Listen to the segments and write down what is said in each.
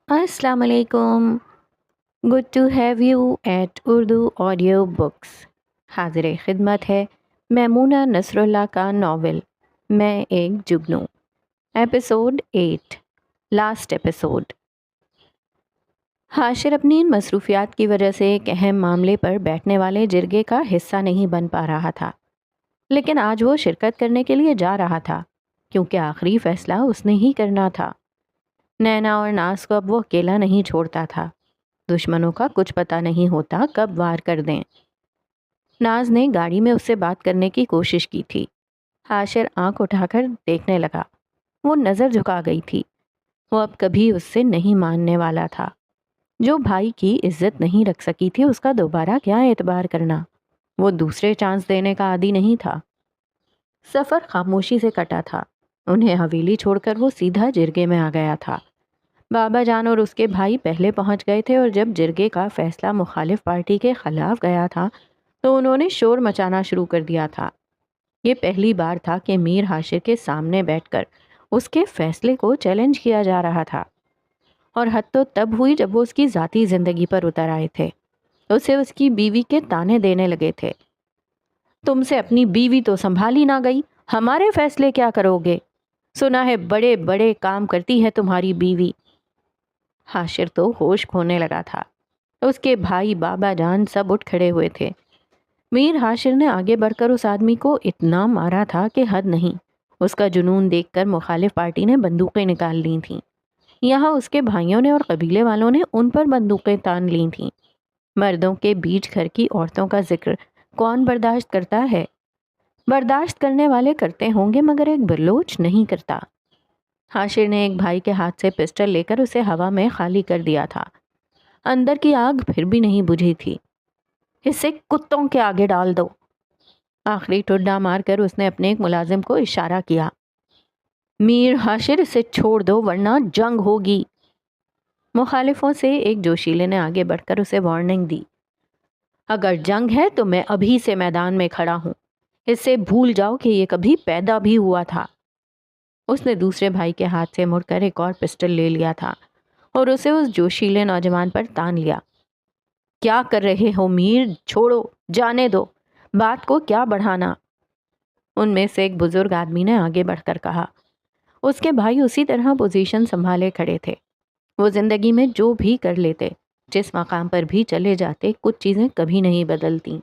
السلام علیکم. Good to have you at Urdu audio books. حاضر خدمت ہے میمونہ نصر اللہ کا ناول میں ایک جگنو. ایپیسوڈ 8. Last episode. حاشر اپنی ان مصروفیات کی وجہ سے ایک اہم معاملے پر بیٹھنے والے جرگے کا حصہ نہیں بن پا رہا تھا، لیکن آج وہ شرکت کرنے کے لیے جا رہا تھا کیونکہ آخری فیصلہ اس نے ہی کرنا تھا. نینا اور ناز کو اب وہ اکیلا نہیں چھوڑتا تھا. دشمنوں کا کچھ پتہ نہیں ہوتا کب وار کر دیں. ناز نے گاڑی میں اس سے بات کرنے کی کوشش کی تھی. حاشر آنکھ اٹھا کر دیکھنے لگا. وہ نظر جھکا گئی تھی. وہ اب کبھی اس سے نہیں ماننے والا تھا. جو بھائی کی عزت نہیں رکھ سکی تھی اس کا دوبارہ کیا اعتبار کرنا. وہ دوسرے چانس دینے کا عادی نہیں تھا. سفر خاموشی سے کٹا تھا. انہیں حویلی چھوڑ کر وہ سیدھا جرگے میں آ گیا تھا. بابا جان اور اس کے بھائی پہلے پہنچ گئے تھے اور جب جرگے کا فیصلہ مخالف پارٹی کے خلاف گیا تھا تو انہوں نے شور مچانا شروع کر دیا تھا. یہ پہلی بار تھا کہ میر حاشر کے سامنے بیٹھ کر اس کے فیصلے کو چیلنج کیا جا رہا تھا. اور حد تو تب ہوئی جب وہ اس کی ذاتی زندگی پر اتر آئے تھے. اسے اس کی بیوی کے تانے دینے لگے تھے. تم سے اپنی بیوی تو سنبھالی نہ گئی، ہمارے فیصلے کیا کرو گے؟ سنا ہے بڑے بڑے کام کرتی ہے تمہاری بیوی. حاشر تو ہوش کھونے لگا تھا. اس کے بھائی بابا جان سب اٹھ کھڑے ہوئے تھے. میر حاشر نے آگے بڑھ کر اس آدمی کو اتنا مارا تھا کہ حد نہیں. اس کا جنون دیکھ کر مخالف پارٹی نے بندوقیں نکال لی تھیں. یہاں اس کے بھائیوں نے اور قبیلے والوں نے ان پر بندوقیں تان لی تھیں. مردوں کے بیچ گھر کی عورتوں کا ذکر کون برداشت کرتا ہے؟ برداشت کرنے والے کرتے ہوں گے مگر ایک بلوچ نہیں کرتا. حاشر نے ایک بھائی کے ہاتھ سے پسٹل لے کر اسے ہوا میں خالی کر دیا تھا. اندر کی آگ پھر بھی نہیں بجھی تھی. اسے کتوں کے آگے ڈال دو. آخری ٹھڈا مار کر اس نے اپنے ایک ملازم کو اشارہ کیا. میر حاشر اسے چھوڑ دو ورنہ جنگ ہوگی. مخالفوں سے ایک جوشیلے نے آگے بڑھ کر اسے وارننگ دی. اگر جنگ ہے تو میں ابھی سے میدان میں کھڑا ہوں. اس سے بھول جاؤ کہ یہ کبھی پیدا بھی ہوا تھا. اس نے دوسرے بھائی کے ہاتھ سے مڑ کر ایک اور پسٹل لے لیا تھا اور اسے اس جوشیلے نوجوان پر تان لیا. کیا کر رہے ہو میر؟ چھوڑو، جانے دو، بات کو کیا بڑھانا. ان میں سے ایک بزرگ آدمی نے آگے بڑھ کر کہا. اس کے بھائی اسی طرح پوزیشن سنبھالے کھڑے تھے. وہ زندگی میں جو بھی کر لیتے، جس مقام پر بھی چلے جاتے، کچھ چیزیں کبھی نہیں بدلتی.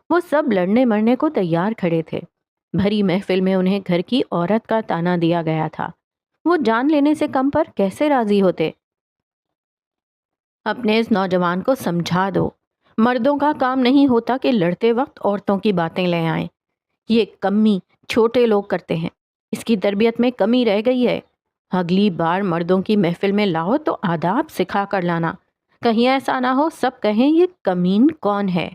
وہ سب لڑنے مرنے کو تیار کھڑے تھے. بھری محفل میں انہیں گھر کی عورت کا تانا دیا گیا تھا. وہ جان لینے سے کم پر کیسے راضی ہوتے؟ اپنے اس نوجوان کو سمجھا دو. مردوں کا کام نہیں ہوتا کہ لڑتے وقت عورتوں کی باتیں لے آئیں. یہ کمی چھوٹے لوگ کرتے ہیں. اس کی تربیت میں کمی رہ گئی ہے. اگلی بار مردوں کی محفل میں لاؤ تو آداب سکھا کر لانا. کہیں ایسا نہ ہو سب کہیں یہ کمین کون ہے.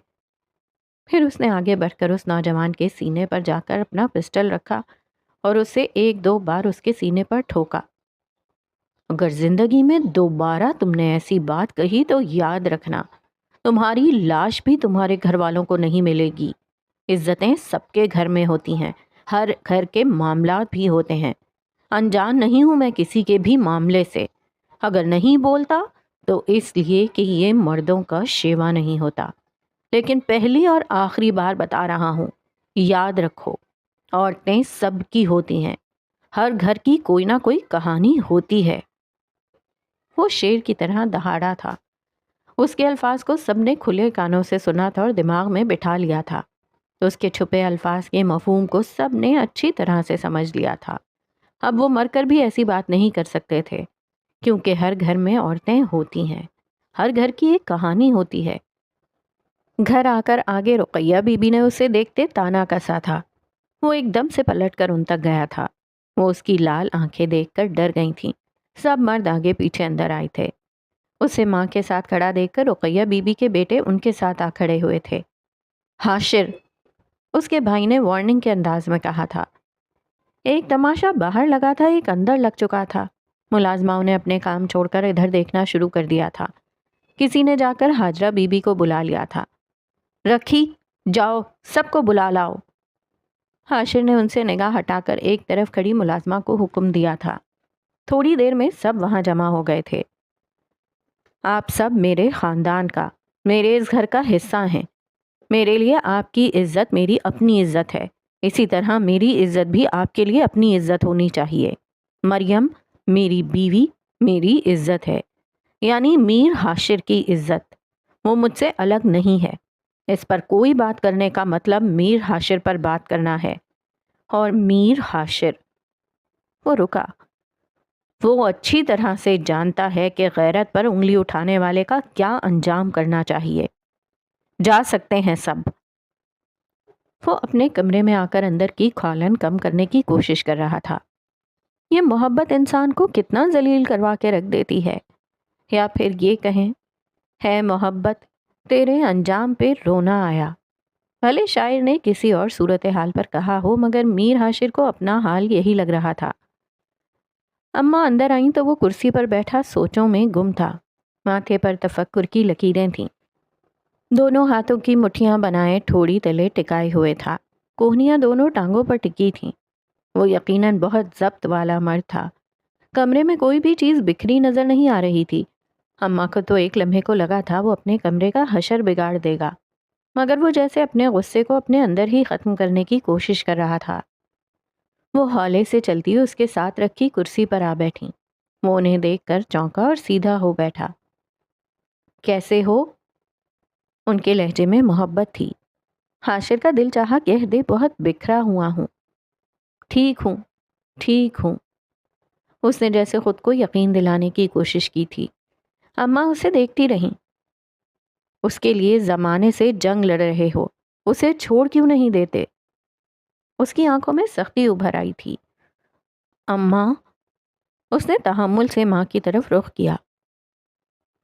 پھر اس نے آگے بڑھ کر اس نوجوان کے سینے پر جا کر اپنا پسٹل رکھا اور اسے ایک دو بار اس کے سینے پر ٹھوکا. اگر زندگی میں دوبارہ تم نے ایسی بات کہی تو یاد رکھنا تمہاری لاش بھی تمہارے گھر والوں کو نہیں ملے گی. عزتیں سب کے گھر میں ہوتی ہیں، ہر گھر کے معاملات بھی ہوتے ہیں. انجان نہیں ہوں میں کسی کے بھی معاملے سے. اگر نہیں بولتا تو اس لیے کہ یہ مردوں کا شیوا نہیں ہوتا. لیکن پہلی اور آخری بار بتا رہا ہوں، یاد رکھو، عورتیں سب کی ہوتی ہیں. ہر گھر کی کوئی نہ کوئی کہانی ہوتی ہے. وہ شیر کی طرح دہاڑا تھا. اس کے الفاظ کو سب نے کھلے کانوں سے سنا تھا اور دماغ میں بٹھا لیا تھا. اس کے چھپے الفاظ کے مفہوم کو سب نے اچھی طرح سے سمجھ لیا تھا. اب وہ مر کر بھی ایسی بات نہیں کر سکتے تھے کیونکہ ہر گھر میں عورتیں ہوتی ہیں. ہر گھر کی ایک کہانی ہوتی ہے. گھر آ کر آگے رقیہ بی بی نے اسے دیکھتے تانا کسا تھا. وہ ایک دم سے پلٹ کر ان تک گیا تھا. وہ اس کی لال آنکھیں دیکھ کر ڈر گئی تھیں. سب مرد آگے پیچھے اندر آئے تھے. اسے ماں کے ساتھ کھڑا دیکھ کر رقیہ بی بی کے بیٹے ان کے ساتھ آ کھڑے ہوئے تھے. حاشر، اس کے بھائی نے وارننگ کے انداز میں کہا تھا. ایک تماشا باہر لگا تھا، ایک اندر لگ چکا تھا. ملازماؤں نے اپنے کام چھوڑ کر ادھر دیکھنا شروع کر دیا تھا. کسی نے جا کر حاجرہ بی بی کو بلا لیا تھا. رکھی، جاؤ سب کو بلا لاؤ. حاشر نے ان سے نگاہ ہٹا کر ایک طرف کھڑی ملازمہ کو حکم دیا تھا. تھوڑی دیر میں سب وہاں جمع ہو گئے تھے. آپ سب میرے خاندان کا، میرے اس گھر کا حصہ ہیں۔ میرے لیے آپ کی عزت میری اپنی عزت ہے، اسی طرح میری عزت بھی آپ کے لیے اپنی عزت ہونی چاہیے۔ مریم میری بیوی، میری عزت ہے، یعنی میر حاشر کی عزت۔ وہ مجھ سے الگ نہیں ہے۔ اس پر کوئی بات کرنے کا مطلب میر حاشر پر بات کرنا ہے، اور میر حاشر۔ وہ رکا۔ وہ اچھی طرح سے جانتا ہے کہ غیرت پر انگلی اٹھانے والے کا کیا انجام کرنا چاہیے۔ جا سکتے ہیں سب۔ وہ اپنے کمرے میں آ کر اندر کی کھالن کم کرنے کی کوشش کر رہا تھا۔ یہ محبت انسان کو کتنا ذلیل کروا کے رکھ دیتی ہے، یا پھر یہ کہیں، ہے محبت تیرے انجام پہ رونا آیا۔ بھلے شاعر نے کسی اور صورتحال پر کہا ہو، مگر میر حاشر کو اپنا حال یہی لگ رہا تھا۔ اماں اندر آئیں تو وہ کرسی پر بیٹھا سوچوں میں گم تھا۔ ماتھے پر تفکر کی لکیریں تھیں۔ دونوں ہاتھوں کی مٹھیاں بنائے ٹھوڑی تلے ٹکائے ہوئے تھا۔ کوہنیاں دونوں ٹانگوں پر ٹکی تھیں۔ وہ یقیناً بہت ضبط والا مرد تھا۔ کمرے میں کوئی بھی چیز بکھری نظر نہیں آ رہی تھی۔ اماں کو تو ایک لمحے کو لگا تھا وہ اپنے کمرے کا حشر بگاڑ دے گا، مگر وہ جیسے اپنے غصے کو اپنے اندر ہی ختم کرنے کی کوشش کر رہا تھا۔ وہ ہولے سے چلتی اس کے ساتھ رکھی کرسی پر آ بیٹھیں۔ وہ انہیں دیکھ کر چونکا اور سیدھا ہو بیٹھا۔ کیسے ہو؟ ان کے لہجے میں محبت تھی۔ حاشر کا دل چاہا کہہ دے بہت بکھرا ہوا ہوں۔ ٹھیک ہوں، ٹھیک ہوں۔ اس نے جیسے خود کو یقین دلانے کی کوشش کی تھی۔ اماں اسے دیکھتی رہیں۔ اس کے لیے زمانے سے جنگ لڑ رہے ہو، اسے چھوڑ کیوں نہیں دیتے؟ اس کی آنکھوں میں سختی ابھر آئی تھی۔ اماں، اس نے تحمل سے ماں کی طرف رخ کیا۔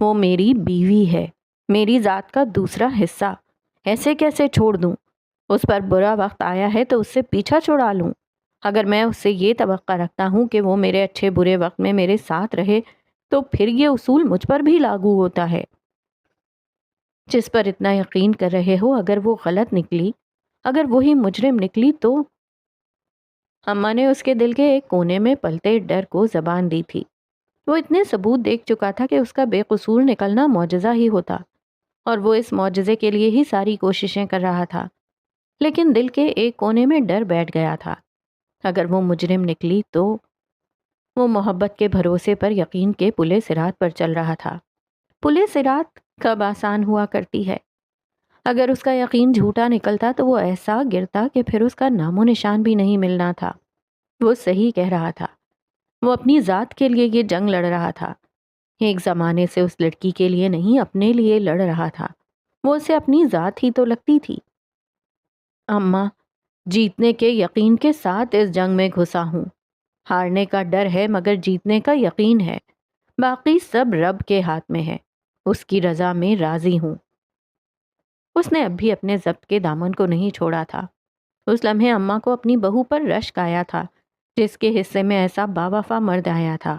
وہ میری بیوی ہے، میری ذات کا دوسرا حصہ، ایسے کیسے چھوڑ دوں؟ اس پر برا وقت آیا ہے تو اس سے پیچھا چھڑا لوں؟ اگر میں اس سے یہ توقع رکھتا ہوں کہ وہ میرے اچھے برے وقت میں میرے ساتھ رہے تو پھر یہ اصول مجھ پر بھی لاگو ہوتا ہے۔ جس پر اتنا یقین کر رہے ہو اگر وہ غلط نکلی، اگر وہی مجرم نکلی تو؟ اماں نے اس کے دل کے ایک کونے میں پلتے ڈر کو زبان دی تھی۔ وہ اتنے ثبوت دیکھ چکا تھا کہ اس کا بے قصور نکلنا معجزہ ہی ہوتا، اور وہ اس معجزے کے لیے ہی ساری کوششیں کر رہا تھا۔ لیکن دل کے ایک کونے میں ڈر بیٹھ گیا تھا، اگر وہ مجرم نکلی تو؟ وہ محبت کے بھروسے پر یقین کے پلے صراط پر چل رہا تھا۔ پلے صراط کب آسان ہوا کرتی ہے؟ اگر اس کا یقین جھوٹا نکلتا تو وہ ایسا گرتا کہ پھر اس کا نام و نشان بھی نہیں ملنا تھا۔ وہ صحیح کہہ رہا تھا۔ وہ اپنی ذات کے لیے یہ جنگ لڑ رہا تھا۔ ایک زمانے سے اس لڑکی کے لیے نہیں، اپنے لیے لڑ رہا تھا۔ وہ اسے اپنی ذات ہی تو لگتی تھی۔ اماں، جیتنے کے یقین کے ساتھ اس جنگ میں گھسا ہوں۔ ہارنے کا ڈر ہے مگر جیتنے کا یقین ہے۔ باقی سب رب کے ہاتھ میں ہے، اس کی رضا میں راضی ہوں۔ اس نے اب بھی اپنے ضبط کے دامن کو نہیں چھوڑا تھا۔ اس لمحے اماں کو اپنی بہو پر رشک آیا تھا، جس کے حصے میں ایسا باوفا مرد آیا تھا۔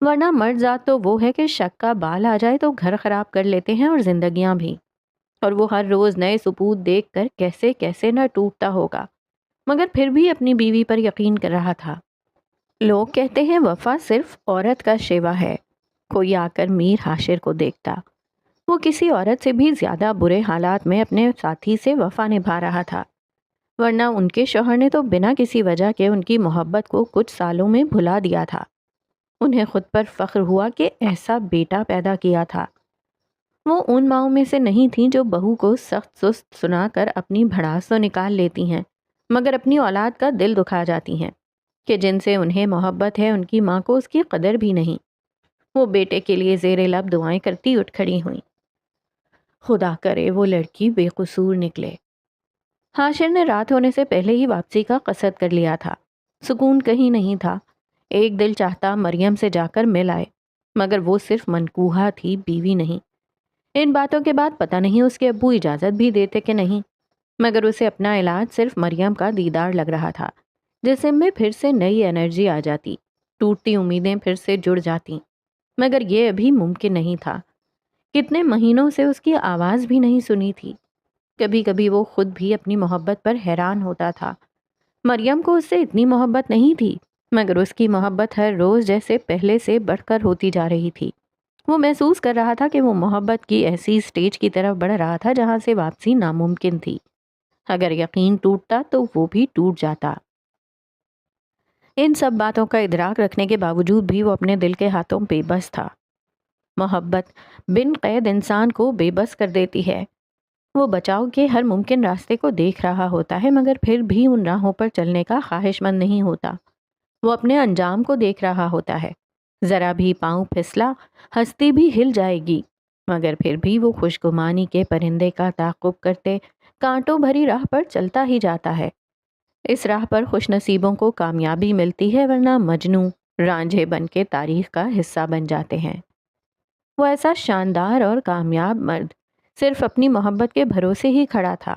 ورنہ مرد ذات تو وہ ہے کہ شک کا بال آ جائے تو گھر خراب کر لیتے ہیں اور زندگیاں بھی۔ اور وہ ہر روز نئے ثبوت دیکھ کر کیسے کیسے نہ ٹوٹتا ہوگا، مگر پھر بھی اپنی بیوی پر یقین کر رہا تھا۔ لوگ کہتے ہیں وفا صرف عورت کا شیوا ہے۔ کوئی آ کر میر حاشر کو دیکھتا، وہ کسی عورت سے بھی زیادہ برے حالات میں اپنے ساتھی سے وفا نبھا رہا تھا، ورنہ ان کے شوہر نے تو بنا کسی وجہ کے ان کی محبت کو کچھ سالوں میں بھلا دیا تھا۔ انہیں خود پر فخر ہوا کہ ایسا بیٹا پیدا کیا تھا۔ وہ ان ماؤں میں سے نہیں تھیں جو بہو کو سخت سست سنا کر اپنی بھڑاس تو نکال لیتی ہیں، مگر اپنی اولاد کا دل دکھا جاتی ہیں، کہ جن سے انہیں محبت ہے ان کی ماں کو اس کی قدر بھی نہیں۔ وہ بیٹے کے لیے زیر لب دعائیں کرتی اٹھ کھڑی ہوئیں۔ خدا کرے وہ لڑکی بے قصور نکلے۔ حاشر نے رات ہونے سے پہلے ہی واپسی کا قصد کر لیا تھا۔ سکون کہیں نہیں تھا۔ ایک دل چاہتا مریم سے جا کر مل آئے، مگر وہ صرف منکوہا تھی، بیوی نہیں۔ ان باتوں کے بعد پتہ نہیں اس کے ابو اجازت بھی دیتے کہ نہیں، مگر اسے اپنا علاج صرف مریم کا دیدار لگ رہا تھا۔ جسم میں پھر سے نئی انرجی آ جاتی، ٹوٹتی امیدیں پھر سے جڑ جاتی، مگر یہ ابھی ممکن نہیں تھا۔ کتنے مہینوں سے اس کی آواز بھی نہیں سنی تھی۔ کبھی کبھی وہ خود بھی اپنی محبت پر حیران ہوتا تھا۔ مریم کو اس سے اتنی محبت نہیں تھی، مگر اس کی محبت ہر روز جیسے پہلے سے بڑھ کر ہوتی جا رہی تھی۔ وہ محسوس کر رہا تھا کہ وہ محبت کی ایسی سٹیج کی طرف بڑھ رہا تھا جہاں سے واپسی ناممکن تھی۔ اگر یقین ٹوٹتا تو وہ بھی ٹوٹ جاتا۔ ان سب باتوں کا ادراک رکھنے کے باوجود بھی وہ اپنے دل کے ہاتھوں بے بس تھا۔ محبت بن قید انسان کو بے بس کر دیتی ہے۔ وہ بچاؤ کے ہر ممکن راستے کو دیکھ رہا ہوتا ہے مگر پھر بھی ان راہوں پر چلنے کا خواہش مند نہیں ہوتا۔ وہ اپنے انجام کو دیکھ رہا ہوتا ہے۔ ذرا بھی پاؤں پھسلا ہستی بھی ہل جائے گی، مگر پھر بھی وہ خوشگمانی کے پرندے کا تعاقب کرتے کانٹوں بھری راہ پر چلتا ہی جاتا ہے۔ اس راہ پر خوش نصیبوں کو کامیابی ملتی ہے، ورنہ مجنوں رانجھے بن کے تاریخ کا حصہ بن جاتے ہیں۔ وہ ایسا شاندار اور کامیاب مرد صرف اپنی محبت کے بھروسے ہی کھڑا تھا۔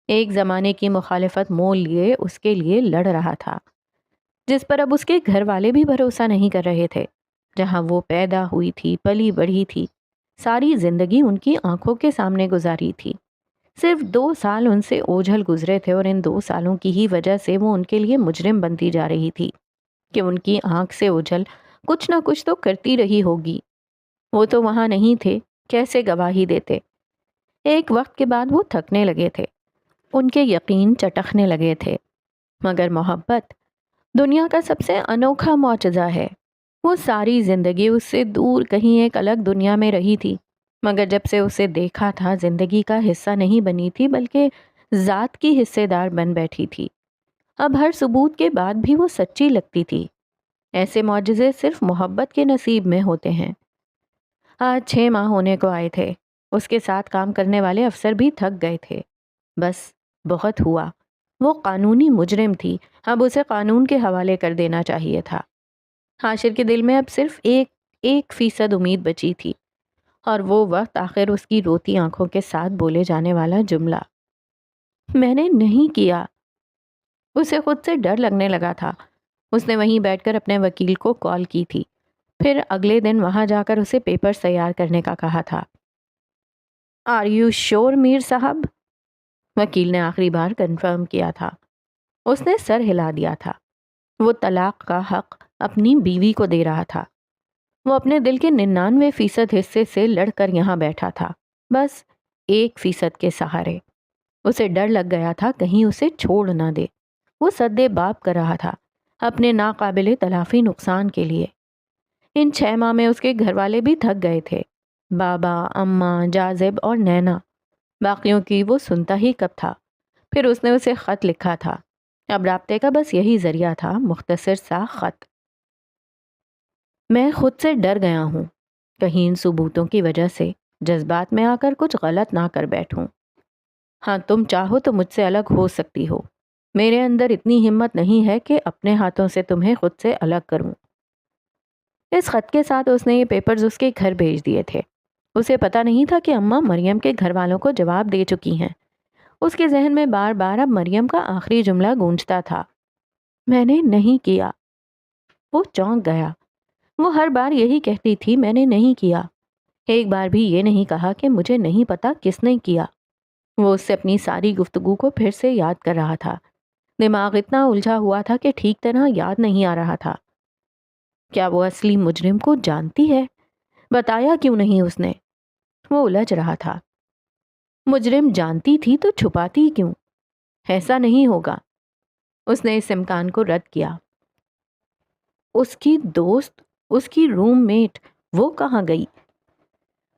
ایک زمانے کی مخالفت مول لیے اس کے لیے لڑ رہا تھا، جس پر اب اس کے گھر والے بھی بھروسہ نہیں کر رہے تھے۔ جہاں وہ پیدا ہوئی تھی، پلی بڑھی تھی، ساری زندگی ان کی آنکھوں کے سامنے گزاری تھی۔ صرف 2 سال ان سے اوجھل گزرے تھے اور ان 2 سالوں کی ہی وجہ سے وہ ان کے لیے مجرم بنتی جا رہی تھی کہ ان کی آنکھ سے اوجھل کچھ نہ کچھ تو کرتی رہی ہوگی۔ وہ تو وہاں نہیں تھے، کیسے گواہی دیتے؟ ایک وقت کے بعد وہ تھکنے لگے تھے، ان کے یقین چٹکنے لگے تھے۔ مگر محبت دنیا کا سب سے انوکھا معجزہ ہے۔ وہ ساری زندگی اس سے دور کہیں ایک الگ دنیا میں رہی تھی، مگر جب سے اسے دیکھا تھا زندگی کا حصہ نہیں بنی تھی بلکہ ذات کی حصے دار بن بیٹھی تھی۔ اب ہر ثبوت کے بعد بھی وہ سچی لگتی تھی۔ ایسے معجزے صرف محبت کے نصیب میں ہوتے ہیں۔ آج 6 ماہ ہونے کو آئے تھے۔ اس کے ساتھ کام کرنے والے افسر بھی تھک گئے تھے۔ بس بہت ہوا۔ وہ قانونی مجرم تھی، اب اسے قانون کے حوالے کر دینا چاہیے تھا۔ حاشر کے دل میں اب صرف 1% امید بچی تھی، اور وہ وقت آخر اس کی روتی آنکھوں کے ساتھ بولے جانے والا جملہ، میں نے نہیں کیا۔ اسے خود سے ڈر لگنے لگا تھا۔ اس نے وہیں بیٹھ کر اپنے وکیل کو کال کی تھی، پھر اگلے دن وہاں جا کر اسے پیپرز تیار کرنے کا کہا تھا۔ آر یو شور میر صاحب؟ وکیل نے آخری بار کنفرم کیا تھا۔ اس نے سر ہلا دیا تھا۔ وہ طلاق کا حق اپنی بیوی کو دے رہا تھا۔ وہ اپنے دل کے 99% حصے سے لڑ کر یہاں بیٹھا تھا، بس 1% کے سہارے۔ اسے ڈر لگ گیا تھا کہیں اسے چھوڑ نہ دے۔ وہ سدے باب کر رہا تھا اپنے ناقابل تلافی نقصان کے لیے۔ ان 6 ماہ میں اس کے گھر والے بھی تھک گئے تھے، بابا، اماں، جاذب اور نینا۔ باقیوں کی وہ سنتا ہی کب تھا؟ پھر اس نے اسے خط لکھا تھا۔ اب رابطے کا بس یہی ذریعہ تھا، مختصر سا خط۔ میں خود سے ڈر گیا ہوں، کہیں ان ثبوتوں کی وجہ سے جذبات میں آ کر کچھ غلط نہ کر بیٹھوں۔ ہاں، تم چاہو تو مجھ سے الگ ہو سکتی ہو، میرے اندر اتنی ہمت نہیں ہے کہ اپنے ہاتھوں سے تمہیں خود سے الگ کروں۔ اس خط کے ساتھ اس نے یہ پیپرز اس کے گھر بھیج دیے تھے۔ اسے پتہ نہیں تھا کہ اماں مریم کے گھر والوں کو جواب دے چکی ہیں۔ اس کے ذہن میں بار بار اب مریم کا آخری جملہ گونجتا تھا، میں نے نہیں کیا۔ وہ چونک گیا۔ وہ ہر بار یہی کہتی تھی، میں نے نہیں کیا۔ ایک بار بھی یہ نہیں کہا کہ مجھے نہیں پتا کس نے کیا۔ وہ اس سے اپنی ساری گفتگو کو پھر سے یاد کر رہا تھا۔ دماغ اتنا الجھا ہوا تھا کہ ٹھیک طرح یاد نہیں آ رہا تھا۔ کیا وہ اصلی مجرم کو جانتی ہے؟ بتایا کیوں نہیں اس نے؟ وہ الجھ رہا تھا۔ مجرم جانتی تھی تو چھپاتی کیوں؟ ایسا نہیں ہوگا۔ اس نے اس امکان کو رد کیا۔ اس کی دوست، اس کی روم میٹ، وہ کہاں گئی؟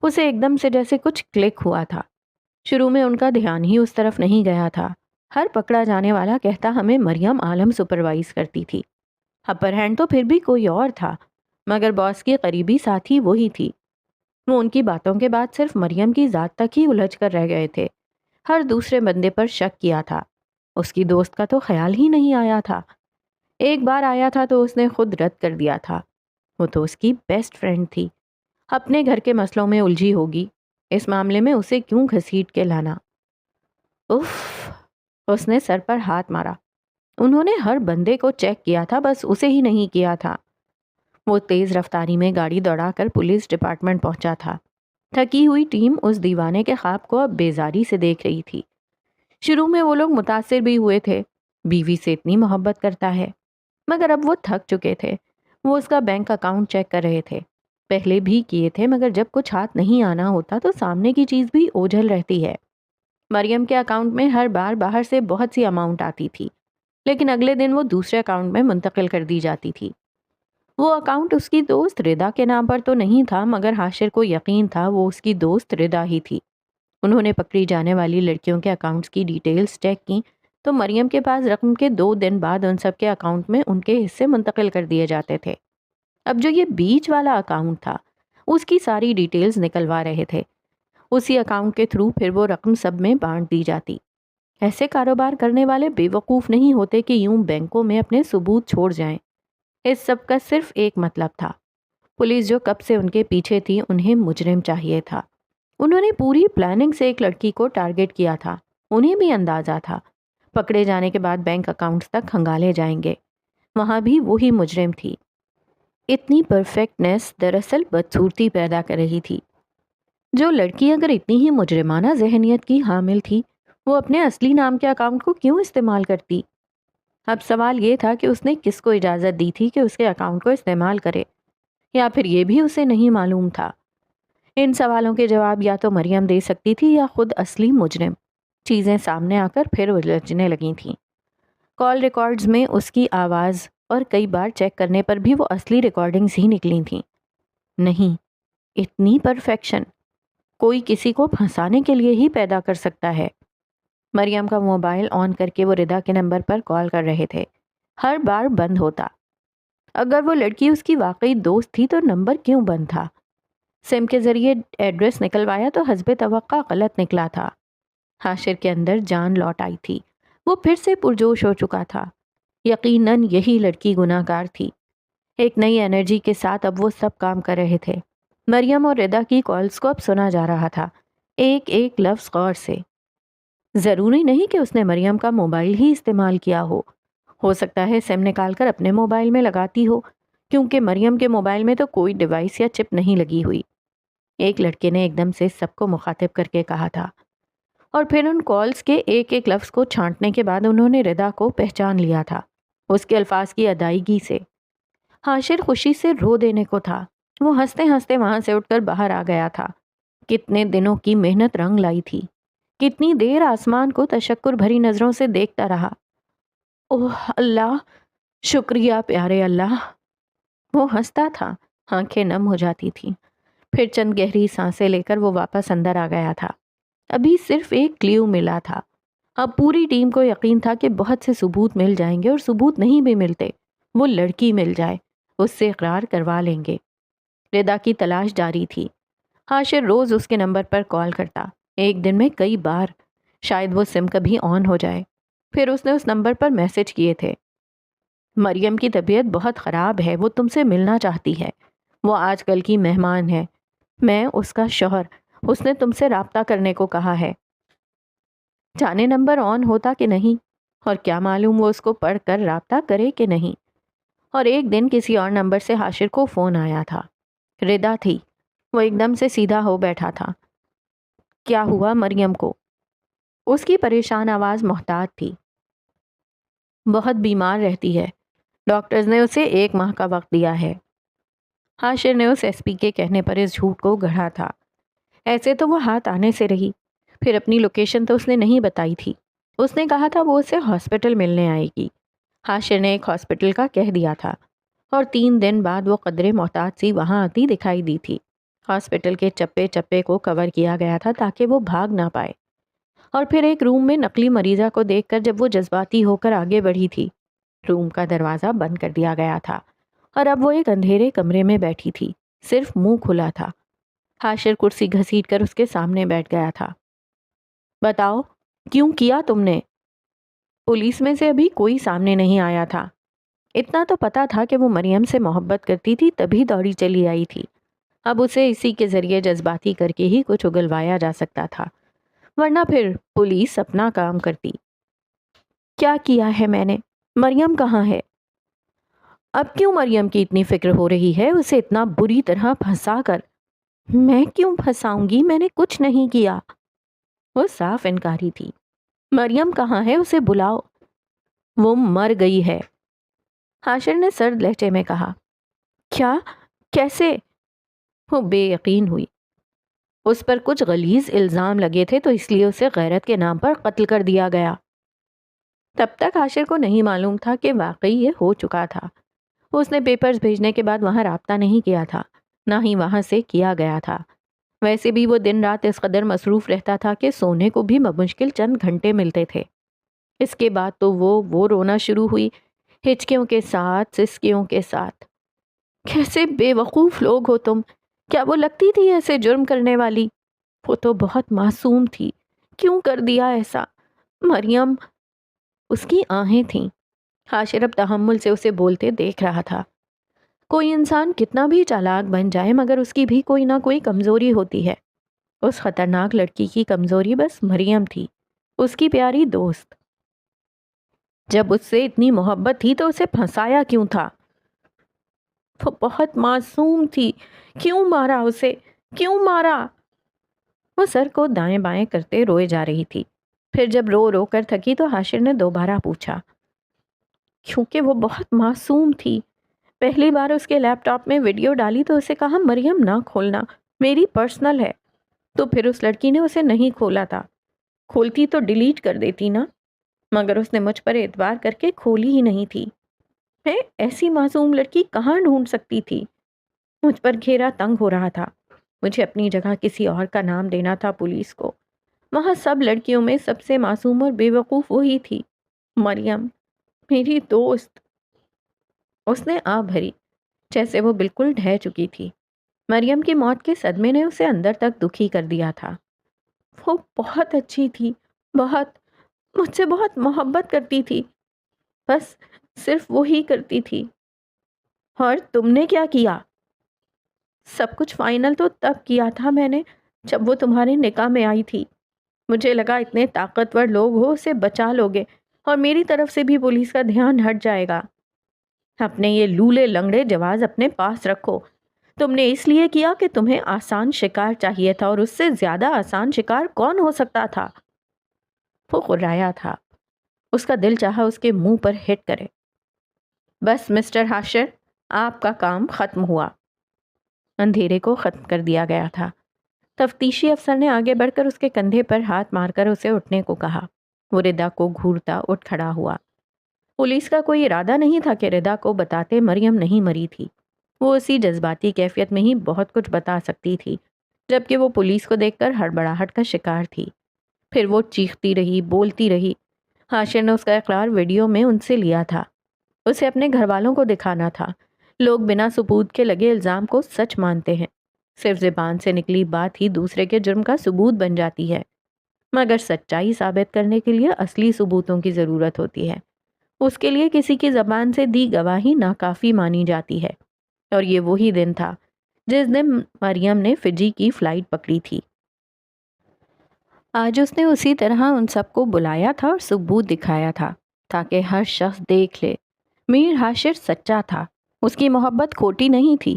اسے ایک دم سے جیسے کچھ کلک ہوا تھا۔ شروع میں ان کا دھیان ہی اس طرف نہیں گیا تھا۔ ہر پکڑا جانے والا کہتا ہمیں مریم عالم سپروائز کرتی تھی۔ اپر ہینڈ تو پھر بھی کوئی اور تھا، مگر باس کی قریبی ساتھی وہی تھی۔ وہ ان کی باتوں کے بعد صرف مریم کی ذات تک ہی الجھ کر رہ گئے تھے۔ ہر دوسرے بندے پر شک کیا تھا۔ اس کی دوست کا تو خیال ہی نہیں آیا تھا۔ ایک بار آیا تھا تو اس نے خود رد کر دیا تھا۔ وہ تو اس کی بیسٹ فرینڈ تھی، اپنے گھر کے مسئلوں میں الجھی ہوگی، اس معاملے میں اسے کیوں گھسیٹ کے لانا؟ اف! اس نے سر پر ہاتھ مارا۔ انہوں نے ہر بندے کو چیک کیا تھا، بس اسے ہی نہیں کیا تھا۔ وہ تیز رفتاری میں گاڑی دوڑا کر پولیس ڈپارٹمنٹ پہنچا تھا۔ تھکی ہوئی ٹیم اس دیوانے کے خواب کو اب بیزاری سے دیکھ رہی تھی۔ شروع میں وہ لوگ متاثر بھی ہوئے تھے، بیوی سے اتنی محبت کرتا ہے، مگر اب وہ تھک چکے تھے۔ وہ اس کا بینک اکاؤنٹ چیک کر رہے تھے۔ پہلے بھی کیے تھے، مگر جب کچھ ہاتھ نہیں آنا ہوتا تو سامنے کی چیز بھی اوجھل رہتی ہے۔ مریم کے اکاؤنٹ میں ہر بار باہر سے بہت سی اماؤنٹ آتی تھی، لیکن اگلے دن وہ دوسرے اکاؤنٹ میں منتقل کر دی جاتی تھی۔ وہ اکاؤنٹ اس کی دوست ردا کے نام پر تو نہیں تھا، مگر حاشر کو یقین تھا وہ اس کی دوست ردا ہی تھی۔ انہوں نے پکڑی جانے والی لڑکیوں کے اکاؤنٹس کی ڈیٹیلز چیک کی تو مریم کے پاس رقم کے 2 دن بعد ان سب کے اکاؤنٹ میں ان کے حصے منتقل کر دیے جاتے تھے۔ اب جو یہ بیچ والا اکاؤنٹ تھا، اس کی ساری ڈیٹیلز نکلوا رہے تھے۔ اسی اکاؤنٹ کے تھرو پھر وہ رقم سب میں بانٹ دی جاتی۔ ایسے کاروبار کرنے والے بے وقوف نہیں ہوتے کہ یوں بینکوں میں اپنے ثبوت چھوڑ جائیں۔ اس سب کا صرف ایک مطلب تھا، پولیس جو کب سے ان کے پیچھے تھی انہیں مجرم چاہیے تھا۔ انہوں نے پوری پلاننگ سے ایک لڑکی کو ٹارگٹ کیا تھا۔ انہیں بھی اندازہ تھا پکڑے جانے کے بعد بینک اکاؤنٹس تک کھنگالے جائیں گے، وہاں بھی وہی مجرم تھی۔ اتنی پرفیکٹنیس دراصل بدصورتی پیدا کر رہی تھی۔ جو لڑکی اگر اتنی ہی مجرمانہ ذہنیت کی حامل تھی، وہ اپنے اصلی نام کے اکاؤنٹ کو کیوں استعمال کرتی؟ اب سوال یہ تھا کہ اس نے کس کو اجازت دی تھی کہ اس کے اکاؤنٹ کو استعمال کرے، یا پھر یہ بھی اسے نہیں معلوم تھا۔ ان سوالوں کے جواب یا تو مریم دے سکتی تھی یا خود اصلی مجرم۔ چیزیں سامنے آ کر پھر الجھنے لگی تھیں۔ کال ریکارڈز میں اس کی آواز اور کئی بار چیک کرنے پر بھی وہ اصلی ریکارڈنگز ہی نکلی تھیں۔ نہیں، اتنی پرفیکشن کوئی کسی کو پھنسانے کے لیے ہی پیدا کر سکتا ہے۔ مریم کا موبائل آن کر کے وہ ردا کے نمبر پر کال کر رہے تھے، ہر بار بند ہوتا۔ اگر وہ لڑکی اس کی واقعی دوست تھی تو نمبر کیوں بند تھا؟ سم کے ذریعے ایڈریس نکلوایا تو حسب توقع غلط نکلا تھا۔ حاشر کے اندر جان لوٹ آئی تھی، وہ پھر سے پرجوش ہو چکا تھا۔ یقیناً یہی لڑکی گناہ گار تھی۔ ایک نئی انرجی کے ساتھ اب وہ سب کام کر رہے تھے۔ مریم اور ردا کی کالز کو اب سنا جا رہا تھا، ایک ایک لفظ غور سے۔ ضروری نہیں کہ اس نے مریم کا موبائل ہی استعمال کیا ہو سکتا ہے سم نکال کر اپنے موبائل میں لگاتی ہو، کیونکہ مریم کے موبائل میں تو کوئی ڈیوائس یا چپ نہیں لگی ہوئی۔ ایک لڑکے نے ایک دم سے سب کو مخاطب کر کے کہا تھا، اور پھر ان کالز کے ایک ایک لفظ کو چھانٹنے کے بعد انہوں نے ردا کو پہچان لیا تھا، اس کے الفاظ کی ادائیگی سے۔ حاشر خوشی سے رو دینے کو تھا۔ وہ ہنستے ہنستے وہاں سے اٹھ کر باہر آ گیا تھا۔ کتنے دنوں کی محنت رنگ لائی تھی، کتنی دیر آسمان کو تشکر بھری نظروں سے دیکھتا رہا۔ اوہ اللہ، شکریہ پیارے اللہ۔ وہ ہنستا تھا، آنکھیں نم ہو جاتی تھیں۔ پھر چند گہری سانسیں لے کر وہ واپس اندر آ گیا تھا۔ ابھی صرف ایک کلیو ملا تھا۔ اب پوری ٹیم کو یقین تھا کہ بہت سے ثبوت مل جائیں گے، اور ثبوت نہیں بھی ملتے، وہ لڑکی مل جائے، اس سے اقرار کروا لیں گے۔ ردا کی تلاش جاری تھی۔ حاشر روز اس کے نمبر پر کال کرتا، ایک دن میں کئی بار، شاید وہ سم کبھی آن ہو جائے۔ پھر اس نے اس نمبر پر میسج کیے تھے، مریم کی طبیعت بہت خراب ہے، وہ تم سے ملنا چاہتی ہے، وہ آج کل کی مہمان ہے، میں اس کا شوہر، اس نے تم سے رابطہ کرنے کو کہا ہے۔ جانے نمبر آن ہوتا کہ نہیں، اور کیا معلوم وہ اس کو پڑھ کر رابطہ کرے کہ نہیں۔ اور ایک دن کسی اور نمبر سے حاشر کو فون آیا تھا، ردا تھی۔ وہ ایک دم سے سیدھا ہو بیٹھا تھا۔ کیا ہوا مریم کو؟ اس کی پریشان آواز محتاط تھی۔ بہت بیمار رہتی ہے، ڈاکٹرز نے اسے 1 ماہ کا وقت دیا ہے۔ حاشر نے اس ایس پی کے کہنے پر اس جھوٹ کو گڑھا تھا۔ ایسے تو وہ ہاتھ آنے سے رہی، پھر اپنی لوکیشن تو اس نے نہیں بتائی تھی۔ اس نے کہا تھا وہ اسے ہاسپٹل ملنے آئے گی۔ حاشر نے ایک ہاسپٹل کا کہہ دیا تھا، اور 3 دن بعد وہ قدرے محتاط سی وہاں آتی دکھائی دی تھی۔ ہاسپٹل کے چپے چپے کو کور کیا گیا تھا تاکہ وہ بھاگ نہ پائے۔ اور پھر ایک روم میں نقلی مریضہ کو دیکھ کر جب وہ جذباتی ہو کر آگے بڑھی تھی، روم کا دروازہ بند کر دیا گیا تھا، اور اب وہ ایک اندھیرے کمرے میں بیٹھی تھی، صرف منہ کھلا تھا۔ حاشر کرسی گھسیٹ کر اس کے سامنے بیٹھ گیا تھا۔ بتاؤ، کیوں کیا تم نے؟ پولیس میں سے ابھی کوئی سامنے نہیں آیا تھا۔ اتنا تو پتا تھا کہ وہ مریم سے محبت کرتی تھی، تبھی دوڑی چلی آئی تھی۔ اب اسے اسی کے ذریعے جذباتی کر کے ہی کچھ اگلوایا جا سکتا تھا، ورنہ پھر پولیس اپنا کام کرتی۔ کیا کیا ہے میں نے؟ مریم کہاں ہے؟ اب کیوں مریم کی اتنی فکر ہو رہی ہے، اسے اتنا بری طرح پھنسا کر؟ میں کیوں پھنساؤں گی؟ میں نے کچھ نہیں کیا۔ وہ صاف انکاری تھی۔ مریم کہاں ہے؟ اسے بلاؤ۔ وہ مر گئی ہے، حاشر نے سرد لہجے میں کہا۔ کیا؟ کیسے؟ وہ بے یقین ہوئی۔ اس پر کچھ غلیظ الزام لگے تھے تو اس لیے اسے غیرت کے نام پر قتل کر دیا گیا۔ تب تک عاشر کو نہیں معلوم تھا کہ واقعی یہ ہو چکا تھا۔ اس نے پیپرز بھیجنے کے بعد وہاں رابطہ نہیں کیا تھا، نہ ہی وہاں سے کیا گیا تھا۔ ویسے بھی وہ دن رات اس قدر مصروف رہتا تھا کہ سونے کو بھی بمشکل چند گھنٹے ملتے تھے۔ اس کے بعد تو وہ رونا شروع ہوئی، ہچکیوں کے ساتھ، سسکیوں کے ساتھ۔ کیسے بے وقوف لوگ ہو تم! کیا وہ لگتی تھی ایسے جرم کرنے والی؟ وہ تو بہت معصوم تھی، کیوں کر دیا ایسا؟ مریم! اس کی آہیں تھیں۔ عاشر اب تحمل سے اسے بولتے دیکھ رہا تھا۔ کوئی انسان کتنا بھی چالاک بن جائے مگر اس کی بھی کوئی نہ کوئی کمزوری ہوتی ہے۔ اس خطرناک لڑکی کی کمزوری بس مریم تھی، اس کی پیاری دوست۔ جب اس سے اتنی محبت تھی تو اسے پھنسایا کیوں تھا؟ وہ بہت معصوم تھی، کیوں مارا اسے؟ کیوں مارا؟ وہ سر کو دائیں بائیں کرتے روئے جا رہی تھی۔ پھر جب رو رو کر تھکی تو عاشر نے دوبارہ پوچھا، کیونکہ وہ بہت معصوم تھی۔ پہلی بار اس کے لیپ ٹاپ میں ویڈیو ڈالی تو اسے کہا مریم نہ کھولنا، میری پرسنل ہے۔ تو پھر اس لڑکی نے اسے نہیں کھولا تھا، کھولتی تو ڈیلیٹ کر دیتی نا، مگر اس نے مجھ پر اعتبار کر کے کھولی ہی نہیں تھی۔ میں ایسی معصوم لڑکی کہاں ڈھونڈ سکتی تھی؟ مجھ پر گھیرا تنگ ہو رہا تھا۔ مجھے اپنی جگہ کسی اور کا نام دینا تھا پولیس کو۔ وہاں سب لڑکیوں میں سب سے معصوم اور بے وقوف وہی تھی، مریم، میری دوست۔ اس نے آہ بھری، جیسے وہ بالکل ڈھہ چکی تھی۔ مریم کی موت کے صدمے نے اسے اندر تک دکھی کر دیا تھا۔ وہ بہت اچھی تھی، بہت، مجھ سے بہت محبت کرتی تھی، بس صرف وہی کرتی تھی۔ اور تم نے کیا کیا؟ سب کچھ فائنل تو تب کیا تھا میں نے جب وہ تمہارے نکاح میں آئی تھی۔ مجھے لگا اتنے طاقتور لوگ ہو اسے بچا لوگے اور میری طرف سے بھی پولیس کا دھیان ہٹ جائے گا۔ اپنے یہ لولے لنگڑے جواز اپنے پاس رکھو۔ تم نے اس لیے کیا کہ تمہیں آسان شکار چاہیے تھا، اور اس سے زیادہ آسان شکار کون ہو سکتا تھا؟ وہ غرایا تھا، اس کا دل چاہا اس کے منہ پر ہٹ کرے۔ بس مسٹر عاشر، آپ کا کام ختم ہوا۔ اندھیرے کو ختم کر دیا گیا تھا۔ تفتیشی افسر نے آگے بڑھ کر اس کے کندھے پر ہاتھ مار کر اسے اٹھنے کو کہا۔ وہ ردا کو گھورتا اٹھ کھڑا ہوا۔ پولیس کا کوئی ارادہ نہیں تھا کہ ردا کو بتاتے مریم نہیں مری تھی۔ وہ اسی جذباتی کیفیت میں ہی بہت کچھ بتا سکتی تھی، جبکہ وہ پولیس کو دیکھ کر ہڑبڑاہٹ کا شکار تھی۔ پھر وہ چیختی رہی، بولتی رہی۔ عاشر نے اس کا اقرار ویڈیو میں ان سے لیا تھا، اسے اپنے گھر والوں کو دکھانا تھا۔ لوگ بنا ثبوت کے لگے الزام کو سچ مانتے ہیں، صرف زبان سے نکلی بات ہی دوسرے کے جرم کا ثبوت بن جاتی ہے، مگر سچائی ثابت کرنے کے لیے اصلی ثبوتوں کی ضرورت ہوتی ہے۔ اس کے لیے کسی کی زبان سے دی گواہی ناکافی مانی جاتی ہے، اور یہ وہی دن تھا جس دن مریم نے فجی کی فلائٹ پکڑی تھی۔ آج اس نے اسی طرح ان سب کو بلایا تھا اور ثبوت دکھایا تھا تاکہ ہر شخص دیکھ لے میر عاشر سچا تھا، اس کی محبت کھوٹی نہیں تھی،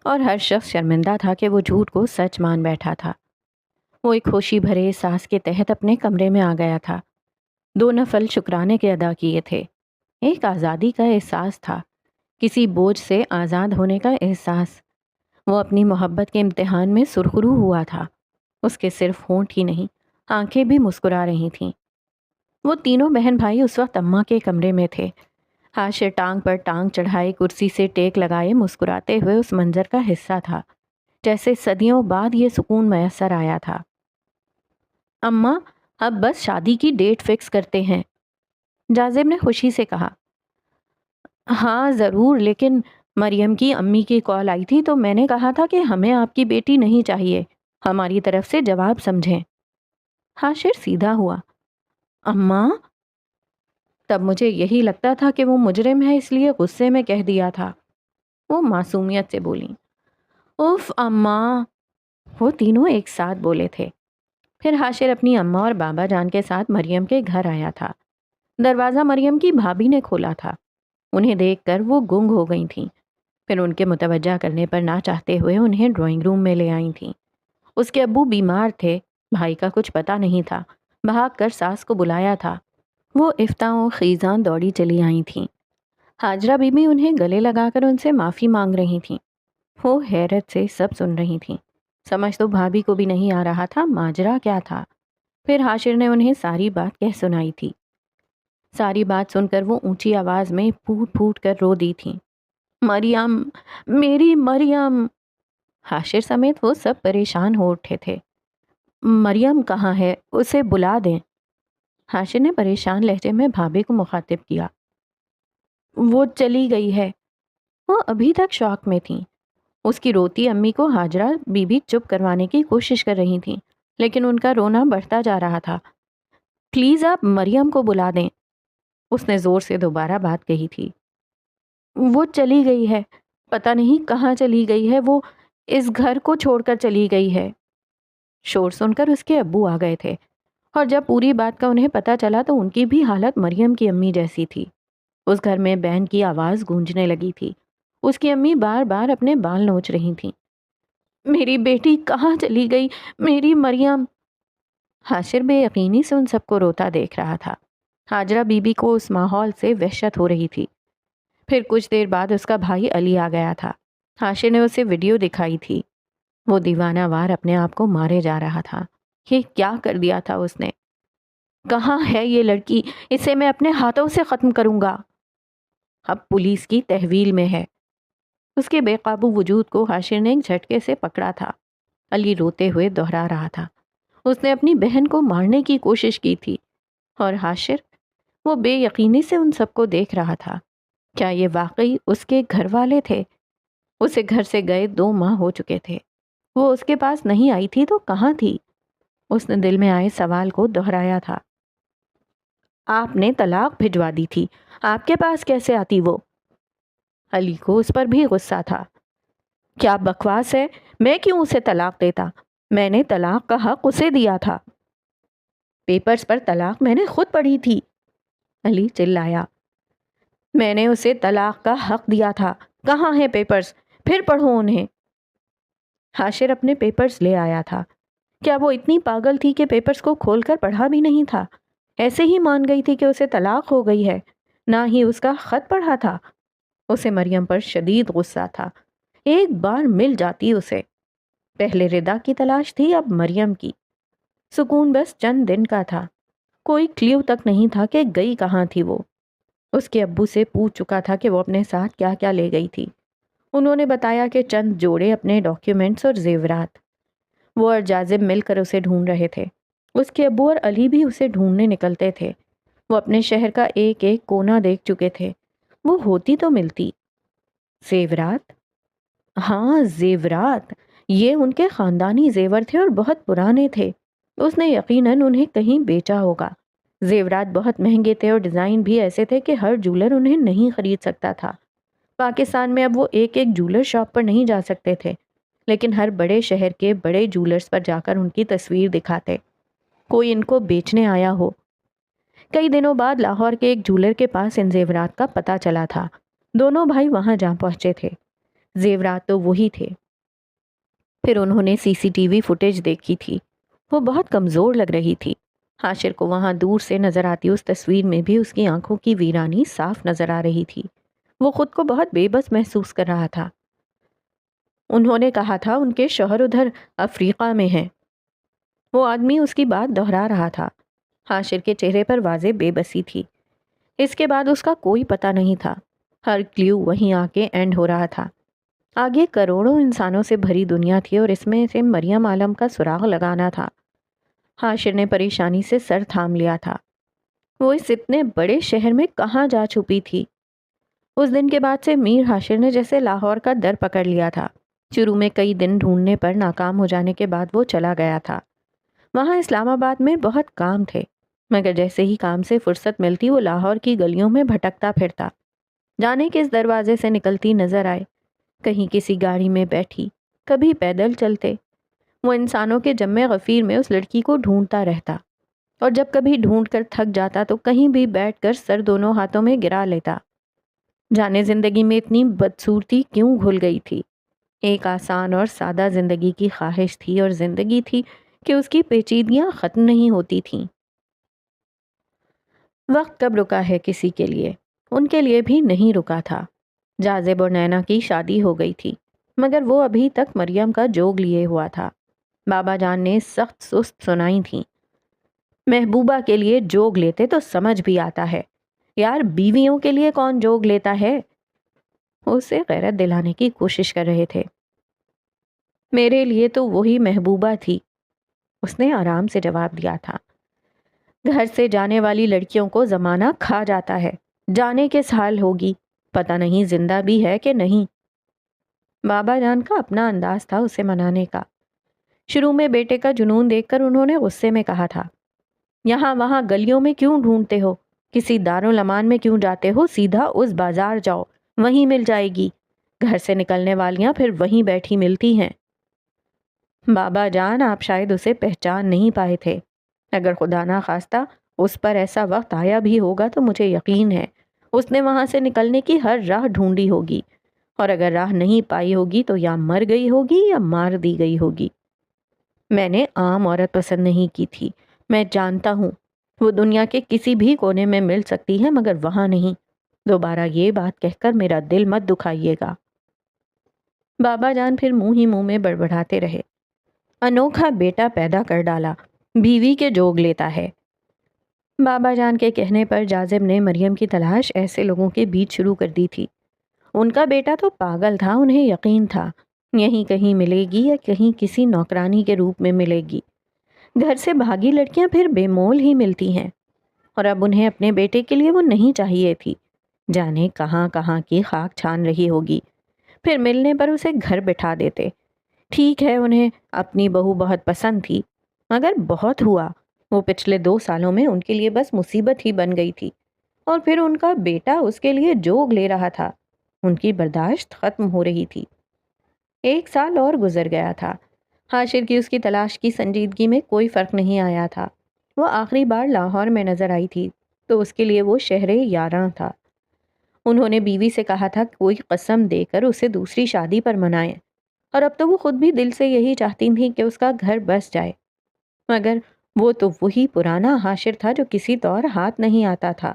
اور ہر شخص شرمندہ تھا کہ وہ جھوٹ کو سچ مان بیٹھا تھا۔ وہ ایک خوشی بھرے احساس کے تحت اپنے کمرے میں آ گیا تھا۔ 2 نفل شکرانے کے ادا کیے تھے۔ ایک آزادی کا احساس تھا، کسی بوجھ سے آزاد ہونے کا احساس۔ وہ اپنی محبت کے امتحان میں سرخرو ہوا تھا۔ اس کے صرف ہونٹ ہی نہیں، آنکھیں بھی مسکرا رہی تھیں۔ وہ تینوں بہن بھائی اس وقت اماں کے کمرے میں تھے۔ عاشر ٹانگ پر ٹانگ چڑھائے کرسی سے ٹیک لگائے مسکراتے ہوئے اس منظر کا حصہ تھا، جیسے صدیوں بعد یہ سکون میسر آیا تھا۔ اماں، اب بس شادی کی ڈیٹ فکس کرتے ہیں، جاذب نے خوشی سے کہا۔ ہاں ضرور، لیکن مریم کی امی کی کال آئی تھی تو میں نے کہا تھا کہ ہمیں آپ کی بیٹی نہیں چاہیے، ہماری طرف سے جواب سمجھیں۔ عاشر سیدھا ہوا۔ اماں؟ تب مجھے یہی لگتا تھا کہ وہ مجرم ہے، اس لیے غصے میں کہہ دیا تھا، وہ معصومیت سے بولیں۔ اف اماں! وہ تینوں ایک ساتھ بولے تھے۔ پھر عاشر اپنی اماں اور بابا جان کے ساتھ مریم کے گھر آیا تھا۔ دروازہ مریم کی بھابھی نے کھولا تھا۔ انہیں دیکھ کر وہ گنگ ہو گئی تھیں، پھر ان کے متوجہ کرنے پر نہ چاہتے ہوئے انہیں ڈرائنگ روم میں لے آئی تھیں۔ اس کے ابو بیمار تھے، بھائی کا کچھ پتہ نہیں تھا، بھاگ کر ساس کو بلایا تھا۔ وہ افتاء و خیزاں دوڑی چلی آئی تھیں۔ ہاجرہ بی بی انہیں گلے لگا کر ان سے معافی مانگ رہی تھیں۔ وہ حیرت سے سب سن رہی تھیں۔ سمجھ تو بھابھی کو بھی نہیں آ رہا تھا ماجرا کیا تھا۔ پھر حاشر نے انہیں ساری بات کہہ سنائی تھی۔ ساری بات سن کر وہ اونچی آواز میں پھوٹ پھوٹ کر رو دی تھیں۔ مریم، میری مریم! حاشر سمیت وہ سب پریشان ہو اٹھے تھے۔ مریم کہاں ہے؟ اسے بلا دیں۔ حاشر نے پریشان لہجے میں بھابھی کو مخاطب کیا۔ وہ چلی گئی ہے۔ وہ ابھی تک شوق میں تھیں۔ اس کی روتی امی کو ہاجرہ بی بی چپ کروانے کی کوشش کر رہی تھیں، لیکن ان کا رونا بڑھتا جا رہا تھا۔ پلیز آپ مریم کو بلا دیں، اس نے زور سے دوبارہ بات کہی تھی۔ وہ چلی گئی ہے، پتہ نہیں کہاں چلی گئی ہے، وہ اس گھر کو چھوڑ کر چلی گئی ہے۔ شور سن کر اس کے ابو آ گئے تھے، اور جب پوری بات کا انہیں پتہ چلا تو ان کی بھی حالت مریم کی امی جیسی تھی۔ اس گھر میں بہن کی آواز گونجنے لگی تھی۔ اس کی امی بار بار اپنے بال نوچ رہی تھیں۔ میری بیٹی کہاں چلی گئی؟ میری مریم! حاشر بے یقینی سے ان سب کو روتا دیکھ رہا تھا۔ ہاجرہ بی بی کو اس ماحول سے وحشت ہو رہی تھی۔ پھر کچھ دیر بعد اس کا بھائی علی آ گیا تھا۔ حاشر نے اسے ویڈیو دکھائی تھی۔ وہ دیوانہ وار اپنے آپ کو مارے جا رہا تھا۔ یہ کیا کر دیا تھا اس نے؟ کہاں ہے یہ لڑکی؟ اسے میں اپنے ہاتھوں سے ختم کروں گا۔ اب پولیس کی تحویل میں ہے۔ اس کے بے قابو وجود کو حاشر نے ایک جھٹکے سے پکڑا تھا۔ علی روتے ہوئے دہرا رہا تھا۔ اس نے اپنی بہن کو مارنے کی کوشش کی تھی، اور حاشر، وہ بے یقینی سے ان سب کو دیکھ رہا تھا۔ کیا یہ واقعی اس کے گھر والے تھے؟ اسے گھر سے گئے 2 ماہ ہو چکے تھے۔ وہ اس کے پاس نہیں آئی تھی تو کہاں تھی؟ اس نے دل میں آئے سوال کو دہرایا تھا۔ آپ نے طلاق بھجوا دی تھی، آپ کے پاس کیسے آتی وہ؟ علی کو اس پر بھی غصہ تھا۔ کیا بکواس ہے؟ میں کیوں اسے طلاق دیتا؟ میں نے طلاق کا حق اسے دیا تھا۔ پیپرز پر طلاق میں نے خود پڑھی تھی، علی چلایا۔ میں نے اسے طلاق کا حق دیا تھا، کہاں ہیں پیپرز؟ پھر پڑھو انہیں۔ حاشر اپنے پیپرز لے آیا تھا۔ کیا وہ اتنی پاگل تھی کہ پیپرز کو کھول کر پڑھا بھی نہیں تھا؟ ایسے ہی مان گئی تھی کہ اسے طلاق ہو گئی ہے، نہ ہی اس کا خط پڑھا تھا۔ اسے مریم پر شدید غصہ تھا۔ ایک بار مل جاتی اسے۔ پہلے ردا کی تلاش تھی، اب مریم کی۔ سکون بس چند دن کا تھا۔ کوئی کلیو تک نہیں تھا کہ گئی کہاں تھی وہ۔ اس کے ابو سے پوچھ چکا تھا کہ وہ اپنے ساتھ کیا کیا لے گئی تھی۔ انہوں نے بتایا کہ چند جوڑے اپنے ڈاکیومنٹس اور زیورات۔ وہ اور جازب مل کر اسے ڈھونڈ رہے تھے۔ اس کے ابو اور علی بھی اسے ڈھونڈنے نکلتے تھے۔ وہ اپنے شہر کا ایک ایک کونا دیکھ چکے تھے۔ وہ ہوتی تو ملتی۔ زیورات؟ ہاں، زیورات۔ یہ ان کے خاندانی زیور تھے اور بہت پرانے تھے۔ اس نے یقیناً انہیں کہیں بیچا ہوگا۔ زیورات بہت مہنگے تھے اور ڈیزائن بھی ایسے تھے کہ ہر جولر انہیں نہیں خرید سکتا تھا۔ پاکستان میں اب وہ ایک ایک جولر شاپ پر نہیں جا سکتے تھے، لیکن ہر بڑے شہر کے بڑے جولرز پر جا کر ان کی تصویر دکھاتے۔ کوئی ان کو بیچنے آیا ہو۔ کئی دنوں بعد لاہور کے ایک جولر کے پاس ان زیورات کا پتہ چلا تھا۔ دونوں بھائی وہاں جا پہنچے تھے۔ زیورات تو وہی تھے۔ پھر انہوں نے CCTV فوٹیج دیکھی تھی۔ وہ بہت کمزور لگ رہی تھی۔ حاشر کو وہاں دور سے نظر آتی اس تصویر میں بھی اس کی آنکھوں کی ویرانی صاف نظر آ رہی تھی۔ وہ خود کو بہت بے بس محسوس کر رہا تھا۔ انہوں نے کہا تھا ان کے شوہر ادھر افریقہ میں ہیں۔ وہ آدمی اس کی بات دہرا رہا تھا۔ حاشر کے چہرے پر واضح بے بسی تھی۔ اس کے بعد اس کا کوئی پتہ نہیں تھا۔ ہر کلیو وہیں آ کے اینڈ ہو رہا تھا۔ آگے کروڑوں انسانوں سے بھری دنیا تھی اور اس میں سے مریم عالم کا سراغ لگانا تھا۔ حاشر نے پریشانی سے سر تھام لیا تھا۔ وہ اس اتنے بڑے شہر میں کہاں جا چھپی تھی؟ اس دن کے بعد سے میر حاشر نے جیسے لاہور کا در پکڑ لیا تھا۔ شروع میں کئی دن ڈھونڈنے پر ناکام ہو جانے کے بعد وہ چلا گیا تھا۔ وہاں اسلام آباد میں بہت کام تھے، مگر جیسے ہی کام سے فرصت ملتی وہ لاہور کی گلیوں میں بھٹکتا پھرتا۔ جانے کس دروازے سے نکلتی نظر آئے، کہیں کسی گاڑی میں بیٹھی، کبھی پیدل چلتے۔ وہ انسانوں کے جمع غفیر میں اس لڑکی کو ڈھونڈتا رہتا، اور جب کبھی ڈھونڈ کر تھک جاتا تو کہیں بھی بیٹھ کر سر دونوں ہاتھوں میں گرا لیتا۔ جانے زندگی میں اتنی بدصورتی کیوں گھل گئی تھی؟ ایک آسان اور سادہ زندگی کی خواہش تھی، اور زندگی تھی کہ اس کی پیچیدگیاں ختم نہیں ہوتی تھیں۔ وقت کب رکا ہے کسی کے لیے؟ ان کے لیے بھی نہیں رکا تھا۔ جازب اور نینا کی شادی ہو گئی تھی۔ مگر وہ ابھی تک مریم کا جوگ لیے ہوا تھا۔ بابا جان نے سخت سست سنائی تھیں، محبوبہ کے لیے جوگ لیتے تو سمجھ بھی آتا ہے، یار بیویوں کے لیے کون جوگ لیتا ہے؟ اسے غیرت دلانے کی کوشش کر رہے تھے۔ میرے لیے تو وہی محبوبہ تھی، اس نے آرام سے جواب دیا تھا۔ گھر سے جانے والی لڑکیوں کو زمانہ کھا جاتا ہے، جانے کے سال ہوگی، پتہ نہیں زندہ بھی ہے کہ نہیں۔ بابا جان کا اپنا انداز تھا اسے منانے کا۔ شروع میں بیٹے کا جنون دیکھ کر انہوں نے غصے میں کہا تھا، یہاں وہاں گلیوں میں کیوں ڈھونڈتے ہو؟ کسی دارالامان میں کیوں جاتے ہو؟ سیدھا اس بازار جاؤ، وہیں مل جائے گی۔ گھر سے نکلنے والیاں پھر وہیں بیٹھی ملتی ہیں۔ بابا جان، آپ شاید اسے پہچان نہیں پائے تھے۔ اگر خدا نہ خواستہ اس پر ایسا وقت آیا بھی ہوگا تو مجھے یقین ہے اس نے وہاں سے نکلنے کی ہر راہ ڈھونڈی ہوگی، اور اگر راہ نہیں پائی ہوگی تو یا مر گئی ہوگی یا مار دی گئی ہوگی۔ میں نے عام عورت پسند نہیں کی تھی، میں جانتا ہوں وہ دنیا کے کسی بھی کونے میں مل سکتی ہے، مگر وہاں نہیں۔ دوبارہ یہ بات کہہ کر میرا دل مت دکھائیے گا۔ بابا جان پھر منہ ہی منہ میں بڑبڑاتے رہے، انوکھا بیٹا پیدا کر ڈالا، بیوی کے جوگ لیتا ہے۔ بابا جان کے کہنے پر جاذب نے مریم کی تلاش ایسے لوگوں کے بیچ شروع کر دی تھی۔ ان کا بیٹا تو پاگل تھا، انہیں یقین تھا یہیں کہیں ملے گی یا کہیں کسی نوکرانی کے روپ میں ملے گی۔ گھر سے بھاگی لڑکیاں پھر بے مول ہی ملتی ہیں، اور اب انہیں اپنے بیٹے کے لیے وہ نہیں چاہیے تھی۔ جانے کہاں کہاں کی خاک چھان رہی ہوگی، پھر ملنے پر اسے گھر بٹھا دیتے۔ ٹھیک ہے انہیں اپنی بہو بہت پسند تھی، مگر بہت ہوا۔ وہ پچھلے 2 سالوں میں ان کے لیے بس مصیبت ہی بن گئی تھی، اور پھر ان کا بیٹا اس کے لیے جوگ لے رہا تھا۔ ان کی برداشت ختم ہو رہی تھی۔ 1 سال اور گزر گیا تھا۔ حاشر کی اس کی تلاش کی سنجیدگی میں کوئی فرق نہیں آیا تھا۔ وہ آخری بار لاہور میں نظر آئی تھی تو اس کے لیے وہ شہر یاراں تھا۔ انہوں نے بیوی سے کہا تھا کہ کوئی قسم دے کر اسے دوسری شادی پر منائیں، اور اب تو وہ خود بھی دل سے یہی چاہتی تھیں کہ اس کا گھر بس جائے، مگر وہ تو وہی پرانا حاشر تھا جو کسی طور ہاتھ نہیں آتا تھا۔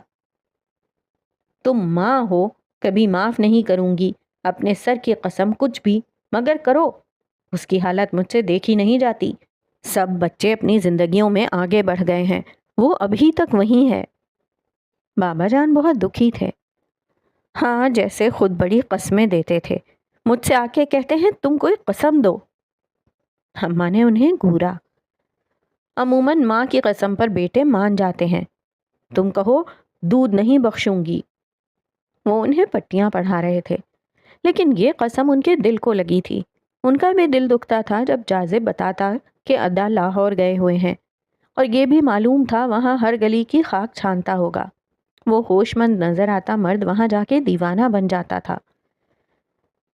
تم ماں ہو، کبھی معاف نہیں کروں گی، اپنے سر کی قسم کچھ بھی، مگر کرو۔ اس کی حالت مجھ سے دیکھی نہیں جاتی۔ سب بچے اپنی زندگیوں میں آگے بڑھ گئے ہیں، وہ ابھی تک وہیں ہے۔ بابا جان بہت دکھی تھے۔ ہاں، جیسے خود بڑی قسمیں دیتے تھے، مجھ سے آ کے کہتے ہیں تم کوئی قسم دو۔ اماں نے انہیں گھورا۔ عموماً ماں کی قسم پر بیٹے مان جاتے ہیں، تم کہو دودھ نہیں بخشوں گی۔ وہ انہیں پٹیاں پڑھا رہے تھے، لیکن یہ قسم ان کے دل کو لگی تھی۔ ان کا بھی دل دکھتا تھا جب جاذب بتاتا کہ ادا لاہور گئے ہوئے ہیں، اور یہ بھی معلوم تھا وہاں ہر گلی کی خاک چھانتا ہوگا۔ وہ ہوش مند نظر آتا مرد وہاں جا کے دیوانہ بن جاتا تھا۔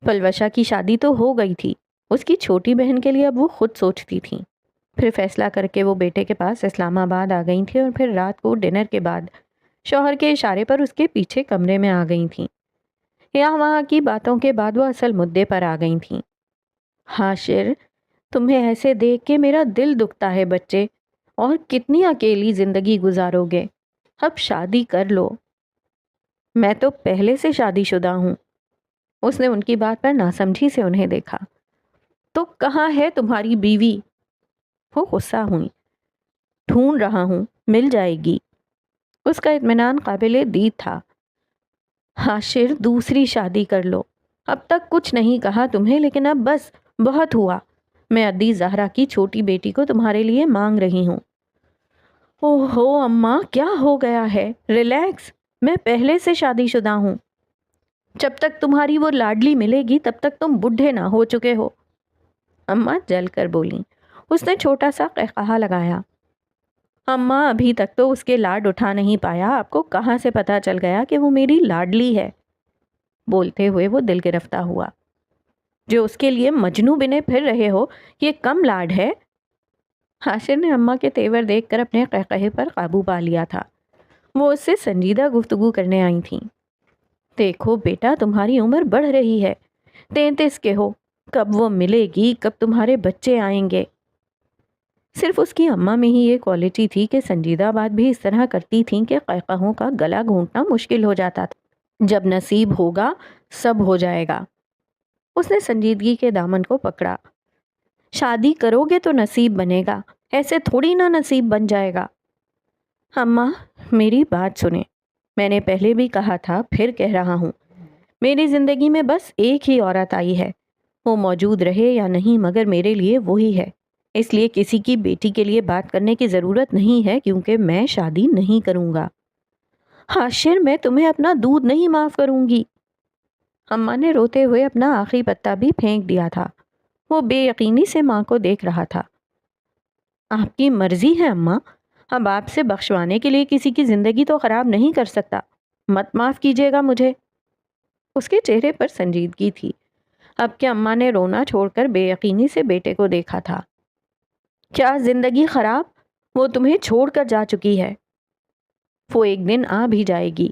پلوشا کی شادی تو ہو گئی تھی، اس کی چھوٹی بہن کے لیے اب وہ خود سوچتی تھیں۔ پھر فیصلہ کر کے وہ بیٹے کے پاس اسلام آباد آ گئی تھیں، اور پھر رات کو ڈنر کے بعد شوہر کے اشارے پر اس کے پیچھے کمرے میں آ گئی تھیں۔ یہاں وہاں کی باتوں کے بعد وہ اصل مدعے پر آ گئی تھیں۔ حاشر، تمہیں ایسے دیکھ کے میرا دل دکھتا ہے بچے، اور کتنی اکیلی زندگی گزارو گے؟ اب شادی کر لو۔ میں تو پہلے سے شادی شدہ ہوں۔ اس نے ان کی بات پر ناسمجھی سے انہیں دیکھا۔ تو کہاں ہے تمہاری بیوی؟ وہ غصہ ہوئی۔ ڈھونڈ رہا ہوں، مل جائے گی۔ اس کا اطمینان قابل دید تھا۔ حاشر، دوسری شادی کر لو۔ اب تک کچھ نہیں کہا تمہیں، لیکن اب بس بہت ہوا۔ میں ادی زہرا کی چھوٹی بیٹی کو تمہارے لیے مانگ رہی ہوں۔ اوہ ہو اماں، کیا ہو گیا ہے؟ ریلیکس، میں پہلے سے شادی شدہ ہوں۔ جب تک تمہاری وہ لاڈلی ملے گی تب تک تم بڈھے نہ ہو چکے ہو۔ اماں جل کر بولیں۔ اس نے چھوٹا سا قہقہا لگایا۔ اماں، ابھی تک تو اس کے لاڈ اٹھا نہیں پایا، آپ کو کہاں سے پتا چل گیا کہ وہ میری لاڈلی ہے؟ بولتے ہوئے وہ دل گرفتہ ہوا۔ جو اس کے لیے مجنو بنے پھر رہے ہو، یہ کم لاڈ ہے؟ حاشر نے اماں کے تیور دیکھ کر اپنے قہقہے پر قابو پا لیا تھا۔ وہ اس سے سنجیدہ گفتگو کرنے آئی تھیں۔ دیکھو بیٹا، تمہاری عمر بڑھ رہی ہے، 33 کے ہو، کب وہ ملے گی، کب تمہارے بچے آئیں گے؟ صرف اس کی اماں میں ہی یہ کوالٹی تھی کہ سنجیدہ بات بھی اس طرح کرتی تھیں کہ قہقہوں کا گلا گھونٹنا مشکل ہو جاتا تھا۔ جب نصیب ہوگا سب ہو جائے گا۔ اس نے سنجیدگی کے دامن کو پکڑا۔ شادی کرو گے تو نصیب بنے گا، ایسے تھوڑی نہ نصیب بن جائے گا۔ اماں میری بات سنیں، میں نے پہلے بھی کہا تھا، پھر کہہ رہا ہوں، میری زندگی میں بس ایک ہی عورت آئی ہے، وہ موجود رہے یا نہیں مگر میرے لیے وہی ہے، اس لیے کسی کی بیٹی کے لیے بات کرنے کی ضرورت نہیں ہے، کیونکہ میں شادی نہیں کروں گا۔ حاشر میں تمہیں اپنا دودھ نہیں معاف کروں گی۔ اماں نے روتے ہوئے اپنا آخری پتا بھی پھینک دیا تھا۔ وہ بے یقینی سے ماں کو دیکھ رہا تھا۔ آپ کی مرضی ہے اماں، اب آپ سے بخشوانے کے لیے کسی کی زندگی تو خراب نہیں کر سکتا، مت معاف کیجیے گا مجھے۔ اس کے چہرے پر سنجیدگی تھی۔ اب کہ اماں نے رونا چھوڑ کر بے یقینی سے بیٹے کو دیکھا تھا۔ کیا زندگی خراب؟ وہ تمہیں چھوڑ کر جا چکی ہے، وہ ایک دن آ بھی جائے گی،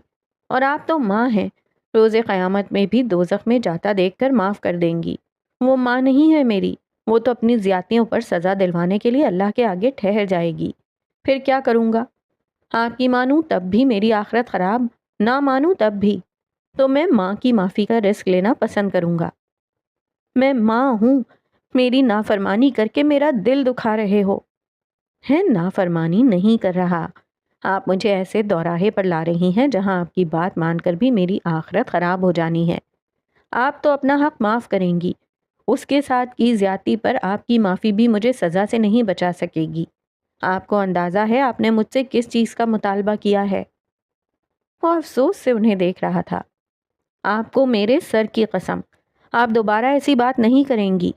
اور آپ تو ماں ہیں، روز قیامت میں بھی دوزخ میں جاتا دیکھ کر معاف کر دیں گی۔ وہ ماں نہیں ہے میری، وہ تو اپنی زیادتیوں پر سزا دلوانے کے لیے اللہ کے آگے ٹھہر جائے گی۔ پھر کیا کروں گا؟ آپ کی مانوں تب بھی میری آخرت خراب، نہ مانوں تب بھی، تو میں ماں کی معافی کا رسک لینا پسند کروں گا۔ میں ماں ہوں، میری نافرمانی کر کے میرا دل دکھا رہے ہو۔ ہے نافرمانی نہیں کر رہا، آپ مجھے ایسے دوراہے پر لا رہی ہیں جہاں آپ کی بات مان کر بھی میری آخرت خراب ہو جانی ہے۔ آپ تو اپنا حق معاف کریں گی، اس کے ساتھ کی زیادتی پر آپ کی معافی بھی مجھے سزا سے نہیں بچا سکے گی۔ آپ کو اندازہ ہے آپ نے مجھ سے کس چیز کا مطالبہ کیا ہے؟ وہ افسوس سے انہیں دیکھ رہا تھا۔ آپ کو میرے سر کی قسم، آپ دوبارہ ایسی بات نہیں کریں گی۔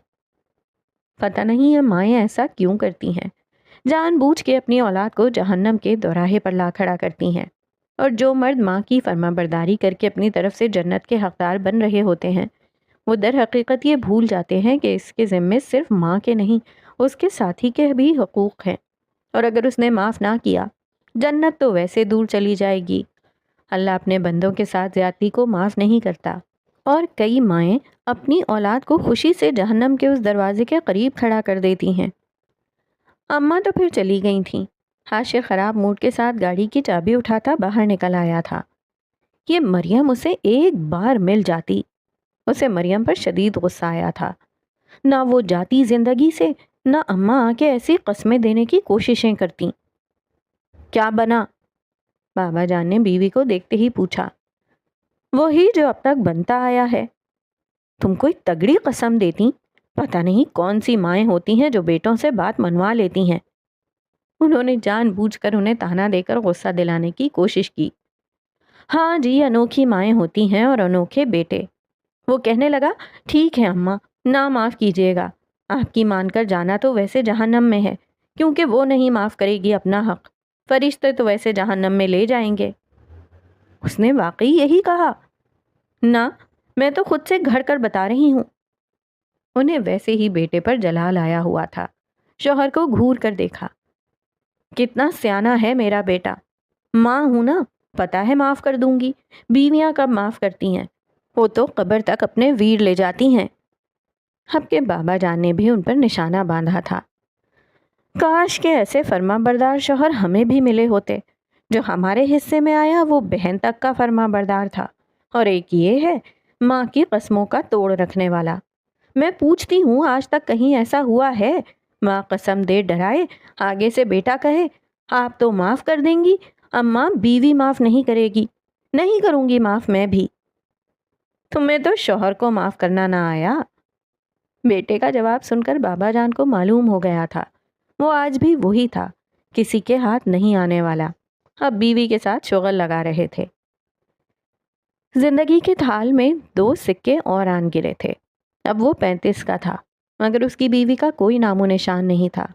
پتہ نہیں یہ مائیں ایسا کیوں کرتی ہیں، جان بوجھ کے اپنی اولاد کو جہنم کے دوراہے پر لا کھڑا کرتی ہیں، اور جو مرد ماں کی فرما برداری کر کے اپنی طرف سے جنت کے حقدار بن رہے ہوتے ہیں، وہ در حقیقت یہ بھول جاتے ہیں کہ اس کے ذمے صرف ماں کے نہیں، اس کے ساتھی کے بھی حقوق ہیں، اور اگر اس نے معاف نہ کیا، جنت تو ویسے دور چلی جائے گی۔ اللہ اپنے بندوں کے ساتھ زیادتی کو معاف نہیں کرتا، اور کئی مائیں اپنی اولاد کو خوشی سے جہنم کے اس دروازے کے قریب کھڑا کر دیتی ہیں۔ اماں تو پھر چلی گئی تھیں۔ حاشر خراب موڈ کے ساتھ گاڑی کی چابی اٹھاتا باہر نکل آیا تھا۔ یہ مریم اسے ایک بار مل جاتی۔ اسے مریم پر شدید غصہ آیا تھا۔ نہ وہ جاتی زندگی سے، نہ اماں آ کے ایسی قسمیں دینے کی کوششیں کرتی۔ کیا بنا؟ بابا جان نے بیوی کو دیکھتے ہی پوچھا۔ وہی جو اب تک بنتا آیا ہے۔ تم کوئی تگڑی قسم دیتی، پتہ نہیں کون سی مائیں ہوتی ہیں جو بیٹوں سے بات منوا لیتی ہیں۔ انہوں نے جان بوجھ کر انہیں تانا دے کر غصہ دلانے کی کوشش کی۔ ہاں جی، انوکھی مائیں ہوتی ہیں اور انوکھے بیٹے۔ وہ کہنے لگا، ٹھیک ہے اماں، نہ معاف کیجیے گا، آپ کی مان کر جانا تو ویسے جہنم میں ہے، کیونکہ وہ نہیں معاف کرے گی اپنا حق، فرشتے تو ویسے جہنم میں لے جائیں گے۔ اس نے واقعی یہی کہا؟ نہ، میں تو خود سے گھڑ کر بتا رہی ہوں۔ انہیں ویسے ہی بیٹے پر جلال آیا ہوا تھا۔ شوہر کو گھور کر دیکھا۔ کتنا سیانا ہے میرا بیٹا، ماں ہوں نا، پتہ ہے معاف کر دوں گی۔ بیویاں کب معاف کرتی ہیں، وہ تو قبر تک اپنے ویر لے جاتی ہیں۔ اب کے بابا جان نے بھی ان پر نشانہ باندھا تھا۔ کاش کہ ایسے فرما بردار شوہر ہمیں بھی ملے ہوتے۔ جو ہمارے حصے میں آیا وہ بہن تک کا فرما بردار تھا، اور ایک یہ ہے ماں کی قسموں کا توڑ رکھنے والا۔ میں پوچھتی ہوں، آج تک کہیں ایسا ہوا ہے ماں قسم دے ڈرائے، آگے سے بیٹا کہے آپ تو معاف کر دیں گی، اماں بیوی معاف نہیں کرے گی؟ نہیں کروں گی معاف میں بھی۔ تمہیں تو شوہر کو معاف کرنا نہ آیا۔ بیٹے کا جواب سن کر بابا جان کو معلوم ہو گیا تھا، وہ آج بھی وہی تھا، کسی کے ہاتھ نہیں آنے والا۔ اب بیوی کے ساتھ شغل لگا رہے تھے۔ زندگی کے تھال میں 2 سکے اور آن گرے تھے۔ اب وہ 35 کا تھا، مگر اس کی بیوی کا کوئی نام و نشان نہیں تھا۔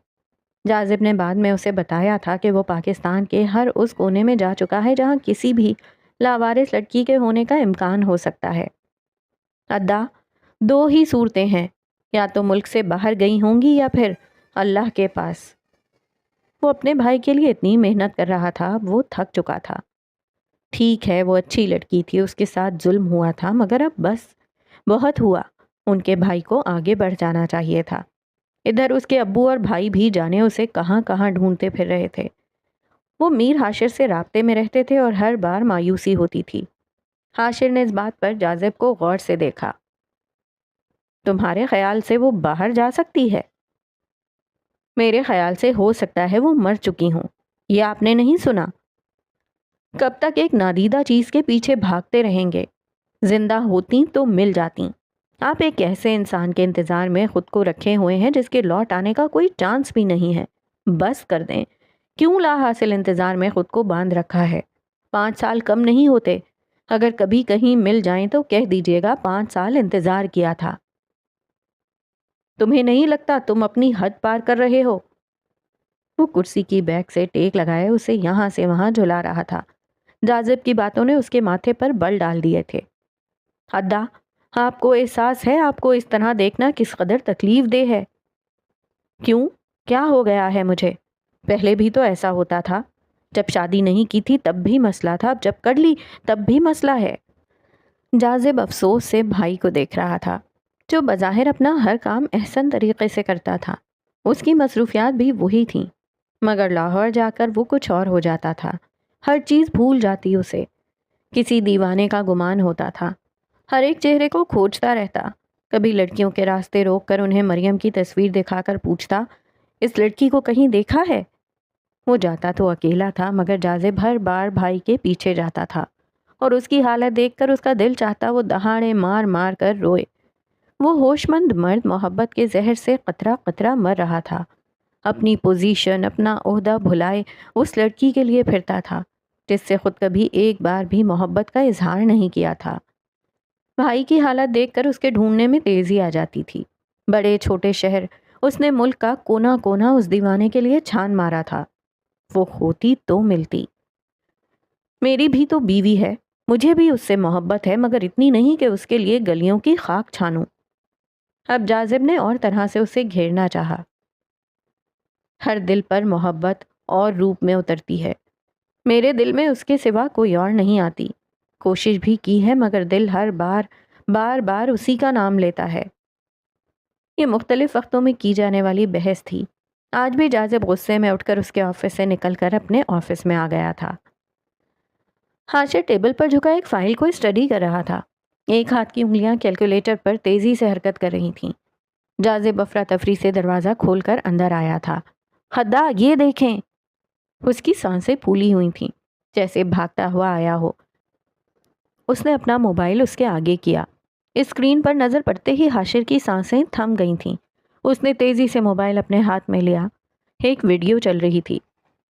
جاذب نے بعد میں اسے بتایا تھا کہ وہ پاکستان کے ہر اس کونے میں جا چکا ہے جہاں کسی بھی لاوارث لڑکی کے ہونے کا امکان ہو سکتا ہے۔ ادا 2 ہی صورتیں ہیں، یا تو ملک سے باہر گئی ہوں گی یا پھر اللہ کے پاس۔ وہ اپنے بھائی کے لیے اتنی محنت کر رہا تھا، وہ تھک چکا تھا۔ ٹھیک ہے وہ اچھی لڑکی تھی، اس کے ساتھ ظلم ہوا تھا، مگر اب بس بہت ہوا۔ ان کے بھائی کو آگے بڑھ جانا چاہیے تھا۔ ادھر اس کے ابو اور بھائی بھی جانے اسے کہاں کہاں ڈھونڈتے پھر رہے تھے۔ وہ میر حاشر سے رابطے میں رہتے تھے اور ہر بار مایوسی ہوتی تھی۔ حاشر نے اس بات پر جاذب کو غور سے دیکھا۔ تمہارے خیال سے وہ باہر جا سکتی ہے؟ میرے خیال سے ہو سکتا ہے وہ مر چکی ہوں۔ یہ آپ نے نہیں سنا؟ کب تک ایک نادیدہ چیز کے پیچھے بھاگتے رہیں گے؟ زندہ ہوتی تو مل جاتی۔ آپ ایک ایسے انسان کے انتظار میں خود کو رکھے ہوئے ہیں جس کے لوٹ آنے کا کوئی چانس بھی نہیں ہے۔ بس کر دیں، کیوں لا حاصل انتظار میں خود کو باندھ رکھا ہے؟ 5 سال کم نہیں ہوتے۔ اگر کبھی کہیں مل جائیں تو کہہ دیجیے گا 5 سال انتظار کیا تھا۔ تمہیں نہیں لگتا تم اپنی حد پار کر رہے ہو؟ وہ کرسی کی بیک سے ٹیک لگائے اسے یہاں سے وہاں جھلا رہا تھا۔ جاذب کی باتوں نے اس کے ماتھے پر بل ڈال دیے تھے۔ حدا، آپ کو احساس ہے آپ کو اس طرح دیکھنا کس قدر تکلیف دہ ہے؟ کیوں؟ کیا ہو گیا ہے مجھے؟ پہلے بھی تو ایسا ہوتا تھا۔ جب شادی نہیں کی تھی تب بھی مسئلہ تھا، اب جب کر لی تب بھی مسئلہ ہے۔ جاذب افسوس سے بھائی کو دیکھ رہا تھا، جو بظاہر اپنا ہر کام احسن طریقے سے کرتا تھا۔ اس کی مصروفیات بھی وہی تھیں، مگر لاہور جا کر وہ کچھ اور ہو جاتا تھا۔ ہر چیز بھول جاتی اسے، کسی دیوانے کا گمان ہوتا تھا، ہر ایک چہرے کو کھوجتا رہتا۔ کبھی لڑکیوں کے راستے روک کر انہیں مریم کی تصویر دکھا کر پوچھتا، اس لڑکی کو کہیں دیکھا ہے؟ وہ جاتا تو اکیلا تھا، مگر جاذب ہر بار بھائی کے پیچھے جاتا تھا، اور اس کی حالت دیکھ کر اس کا دل چاہتا وہ دہاڑے مار مار کر روئے۔ وہ ہوش مند مرد محبت کے زہر سے قطرہ قطرہ مر رہا تھا، اپنی پوزیشن، اپنا عہدہ بھلائے اس لڑکی کے لیے پھرتا تھا جس سے خود کبھی ایک بار بھی محبت کا اظہار نہیں کیا تھا۔ بھائی کی حالت دیکھ کر اس کے ڈھونڈنے میں تیزی آ جاتی تھی۔ بڑے چھوٹے شہر، اس نے ملک کا کونا کونا اس دیوانے کے لیے چھان مارا تھا۔ وہ ہوتی تو ملتی۔ میری بھی تو بیوی ہے، مجھے بھی اس سے محبت ہے، مگر اتنی نہیں کہ اس کے لیے گلیوں کی خاک چھانوں۔ اب جاذب نے اور طرح سے اسے گھیرنا چاہا۔ ہر دل پر محبت اور روپ میں اترتی ہے، میرے دل میں اس کے سوا کوئی اور نہیں آتی۔ کوشش بھی کی ہے مگر دل ہر بار بار اسی کا نام لیتا ہے۔ یہ مختلف وقتوں میں کی جانے والی بحث تھی۔ آج بھی جاذب غصے میں اٹھ کر اس کے آفس سے نکل کر اپنے آفس میں آ گیا تھا۔ حاشر ٹیبل پر جھکا ایک فائل کو اسٹڈی کر رہا تھا۔ ایک ہاتھ کی انگلیاں کیلکولیٹر پر تیزی سے حرکت کر رہی تھیں۔ جاذب افراتفری سے دروازہ کھول کر اندر آیا تھا۔ حدا، یہ دیکھیں۔ اس کی سانسیں پھولی ہوئی تھیں، جیسے بھاگتا ہوا آیا ہو۔ اس نے اپنا موبائل اس کے آگے کیا۔ اسکرین پر نظر پڑتے ہی حاشر کی سانسیں تھم گئی تھیں۔ اس نے تیزی سے موبائل اپنے ہاتھ میں لیا۔ ایک ویڈیو چل رہی تھی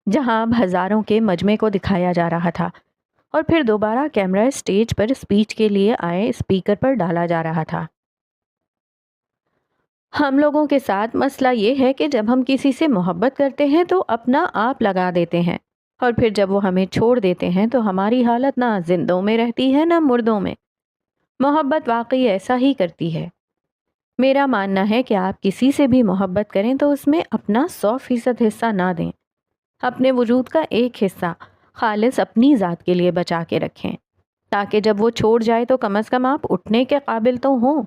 جہاں اب ہزاروں کے مجمع کو دکھایا جا رہا تھا، اور پھر دوبارہ کیمرہ اسٹیج پر اسپیچ کے لیے آئے اسپیکر پر ڈالا جا رہا تھا۔ ہم لوگوں کے ساتھ مسئلہ یہ ہے کہ جب ہم کسی سے محبت کرتے ہیں تو اپنا آپ لگا دیتے ہیں، اور پھر جب وہ ہمیں چھوڑ دیتے ہیں تو ہماری حالت نہ زندوں میں رہتی ہے نہ مردوں میں۔ محبت واقعی ایسا ہی کرتی ہے۔ میرا ماننا ہے کہ آپ کسی سے بھی محبت کریں تو اس میں اپنا 100% حصہ نہ دیں، اپنے وجود کا ایک حصہ خالص اپنی ذات کے لیے بچا کے رکھیں، تاکہ جب وہ چھوڑ جائے تو کم از کم آپ اٹھنے کے قابل تو ہوں،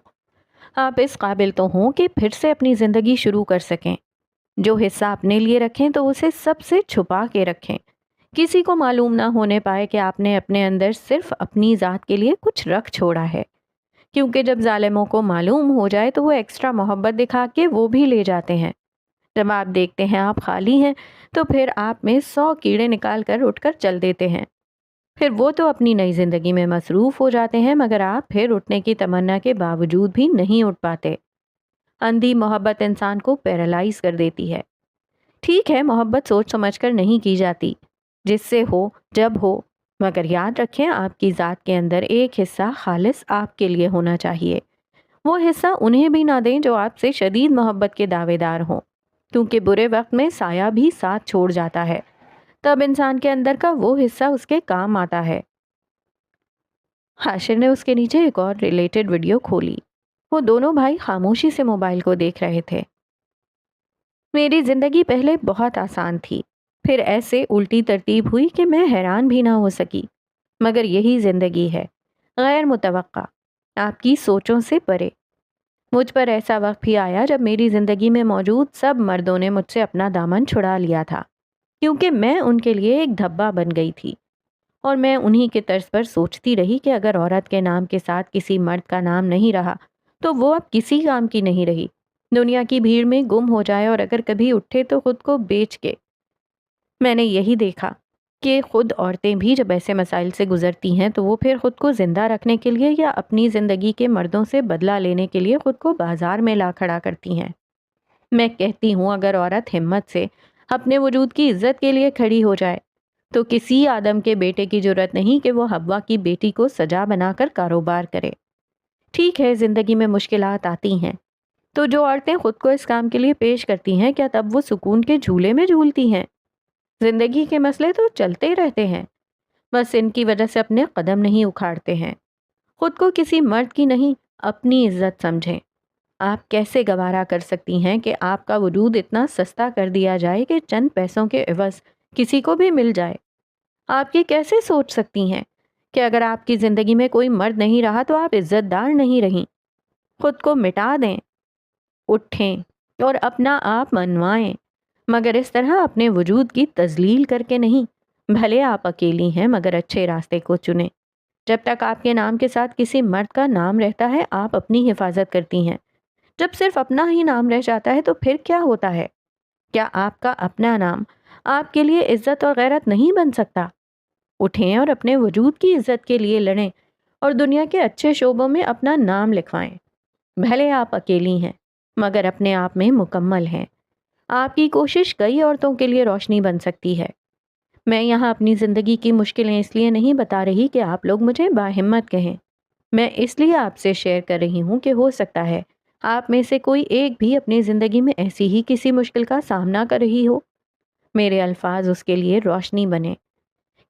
آپ اس قابل تو ہوں کہ پھر سے اپنی زندگی شروع کر سکیں۔ جو حصہ اپنے لیے رکھیں تو اسے سب سے چھپا کے رکھیں، کسی کو معلوم نہ ہونے پائے کہ آپ نے اپنے اندر صرف اپنی ذات کے لیے کچھ رکھ چھوڑا ہے، کیونکہ جب ظالموں کو معلوم ہو جائے تو وہ ایکسٹرا محبت دکھا کے وہ بھی لے جاتے ہیں۔ جب آپ دیکھتے ہیں آپ خالی ہیں تو پھر آپ میں 100 کیڑے نکال کر اٹھ کر چل دیتے ہیں۔ پھر وہ تو اپنی نئی زندگی میں مصروف ہو جاتے ہیں، مگر آپ پھر اٹھنے کی تمنا کے باوجود بھی نہیں اٹھ پاتے۔ اندھی محبت انسان کو پیرالائز کر دیتی ہے۔ ٹھیک ہے، محبت سوچ سمجھ کر نہیں کی جاتی، جس سے ہو جب ہو، مگر یاد رکھیں آپ کی ذات کے اندر ایک حصہ خالص آپ کے لیے ہونا چاہیے۔ وہ حصہ انہیں بھی نہ دیں جو آپ سے شدید محبت کے دعوے دار ہوں، کیونکہ برے وقت میں سایہ بھی ساتھ چھوڑ جاتا ہے، تب انسان کے اندر کا وہ حصہ اس کے کام آتا ہے۔ حاشر نے اس کے نیچے ایک اور ریلیٹڈ ویڈیو کھولی۔ وہ دونوں بھائی خاموشی سے موبائل کو دیکھ رہے تھے۔ میری زندگی پہلے بہت آسان تھی، پھر ایسے الٹی ترتیب ہوئی کہ میں حیران بھی نہ ہو سکی، مگر یہی زندگی ہے، غیر متوقع، آپ کی سوچوں سے پرے۔ مجھ پر ایسا وقت بھی آیا جب میری زندگی میں موجود سب مردوں نے مجھ سے اپنا دامن چھڑا لیا تھا، کیونکہ میں ان کے لیے ایک دھبا بن گئی تھی، اور میں انہی کے طرز پر سوچتی رہی کہ اگر عورت کے نام کے ساتھ کسی مرد کا نام نہیں رہا تو وہ اب کسی کام کی نہیں رہی۔ دنیا کی بھیڑ میں گم ہو جائے اور اگر کبھی اٹھے تو خود کو بیچ کے۔ میں نے یہی دیکھا کہ خود عورتیں بھی جب ایسے مسائل سے گزرتی ہیں تو وہ پھر خود کو زندہ رکھنے کے لیے یا اپنی زندگی کے مردوں سے بدلہ لینے کے لیے خود کو بازار میں لا کھڑا کرتی ہیں۔ میں کہتی ہوں اگر عورت ہمت سے اپنے وجود کی عزت کے لیے کھڑی ہو جائے تو کسی آدم کے بیٹے کی ضرورت نہیں کہ وہ حوا کی بیٹی کو سجا بنا کر کاروبار کرے۔ ٹھیک ہے، زندگی میں مشکلات آتی ہیں، تو جو عورتیں خود کو اس کام کے لیے پیش کرتی ہیں کیا تب وہ سکون کے جھولے میں جھولتی ہیں؟ زندگی کے مسئلے تو چلتے رہتے ہیں، بس ان کی وجہ سے اپنے قدم نہیں اکھاڑتے ہیں۔ خود کو کسی مرد کی نہیں، اپنی عزت سمجھیں۔ آپ کیسے گوارا کر سکتی ہیں کہ آپ کا وجود اتنا سستا کر دیا جائے کہ چند پیسوں کے عوض کسی کو بھی مل جائے؟ آپ یہ کیسے سوچ سکتی ہیں کہ اگر آپ کی زندگی میں کوئی مرد نہیں رہا تو آپ عزت دار نہیں رہیں؟ خود کو مٹا دیں، اٹھیں اور اپنا آپ منوائیں، مگر اس طرح اپنے وجود کی تذلیل کر کے نہیں۔ بھلے آپ اکیلی ہیں مگر اچھے راستے کو چنیں۔ جب تک آپ کے نام کے ساتھ کسی مرد کا نام رہتا ہے آپ اپنی حفاظت کرتی ہیں۔ جب صرف اپنا ہی نام رہ جاتا ہے تو پھر کیا ہوتا ہے؟ کیا آپ کا اپنا نام آپ کے لیے عزت اور غیرت نہیں بن سکتا؟ اٹھیں اور اپنے وجود کی عزت کے لیے لڑیں اور دنیا کے اچھے شعبوں میں اپنا نام لکھوائیں۔ بھلے آپ اکیلی ہیں مگر اپنے آپ میں مکمل ہیں۔ آپ کی کوشش کئی عورتوں کے لیے روشنی بن سکتی ہے۔ میں یہاں اپنی زندگی کی مشکلیں اس لیے نہیں بتا رہی کہ آپ لوگ مجھے باہمت کہیں، میں اس لیے آپ سے شیئر کر رہی ہوں کہ ہو سکتا ہے آپ میں سے کوئی ایک بھی اپنی زندگی میں ایسی ہی کسی مشکل کا سامنا کر رہی ہو۔ میرے الفاظ اس کے لیے روشنی بنے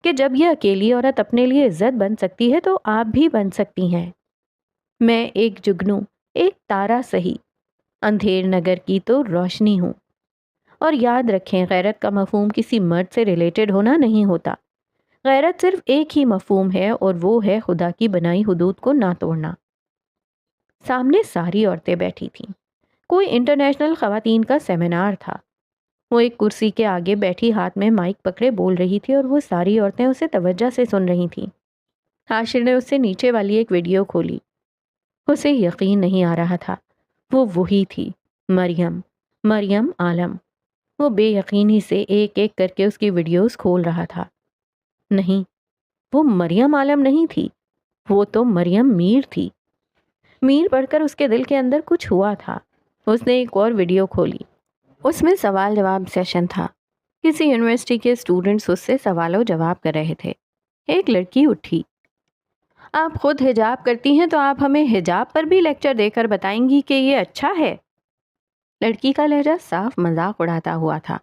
کہ جب یہ اکیلی عورت اپنے لیے عزت بن سکتی ہے تو آپ بھی بن سکتی ہیں۔ میں ایک جگنو، ایک تارا سہی، اندھیر نگر کی تو روشنی ہوں۔ اور یاد رکھیں غیرت کا مفہوم کسی مرد سے ریلیٹڈ ہونا نہیں ہوتا۔ غیرت صرف ایک ہی مفہوم ہے اور وہ ہے خدا کی بنائی حدود کو نہ توڑنا۔ سامنے ساری عورتیں بیٹھی تھیں۔ کوئی انٹرنیشنل خواتین کا سیمینار تھا۔ وہ ایک کرسی کے آگے بیٹھی ہاتھ میں مائک پکڑے بول رہی تھی اور وہ ساری عورتیں اسے توجہ سے سن رہی تھیں۔ حاشر نے اس سے نیچے والی ایک ویڈیو کھولی۔ اسے یقین نہیں آ رہا تھا، وہ وہی تھی، مریم عالم۔ وہ بے یقینی سے ایک ایک کر کے اس کی ویڈیوز کھول رہا تھا۔ نہیں، وہ مریم عالم نہیں تھی، وہ تو مریم میر تھی۔ میر پڑھ کر اس کے دل کے اندر کچھ ہوا تھا۔ اس نے ایک اور ویڈیو کھولی، اس میں سوال جواب سیشن تھا۔ کسی یونیورسٹی کے اسٹوڈنٹس اس سے سوال و جواب کر رہے تھے۔ ایک لڑکی اٹھی، آپ خود حجاب کرتی ہیں تو آپ ہمیں حجاب پر بھی لیکچر دے کر بتائیں گی کہ یہ اچھا ہے؟ لڑکی کا لہجہ صاف مذاق اڑاتا ہوا تھا۔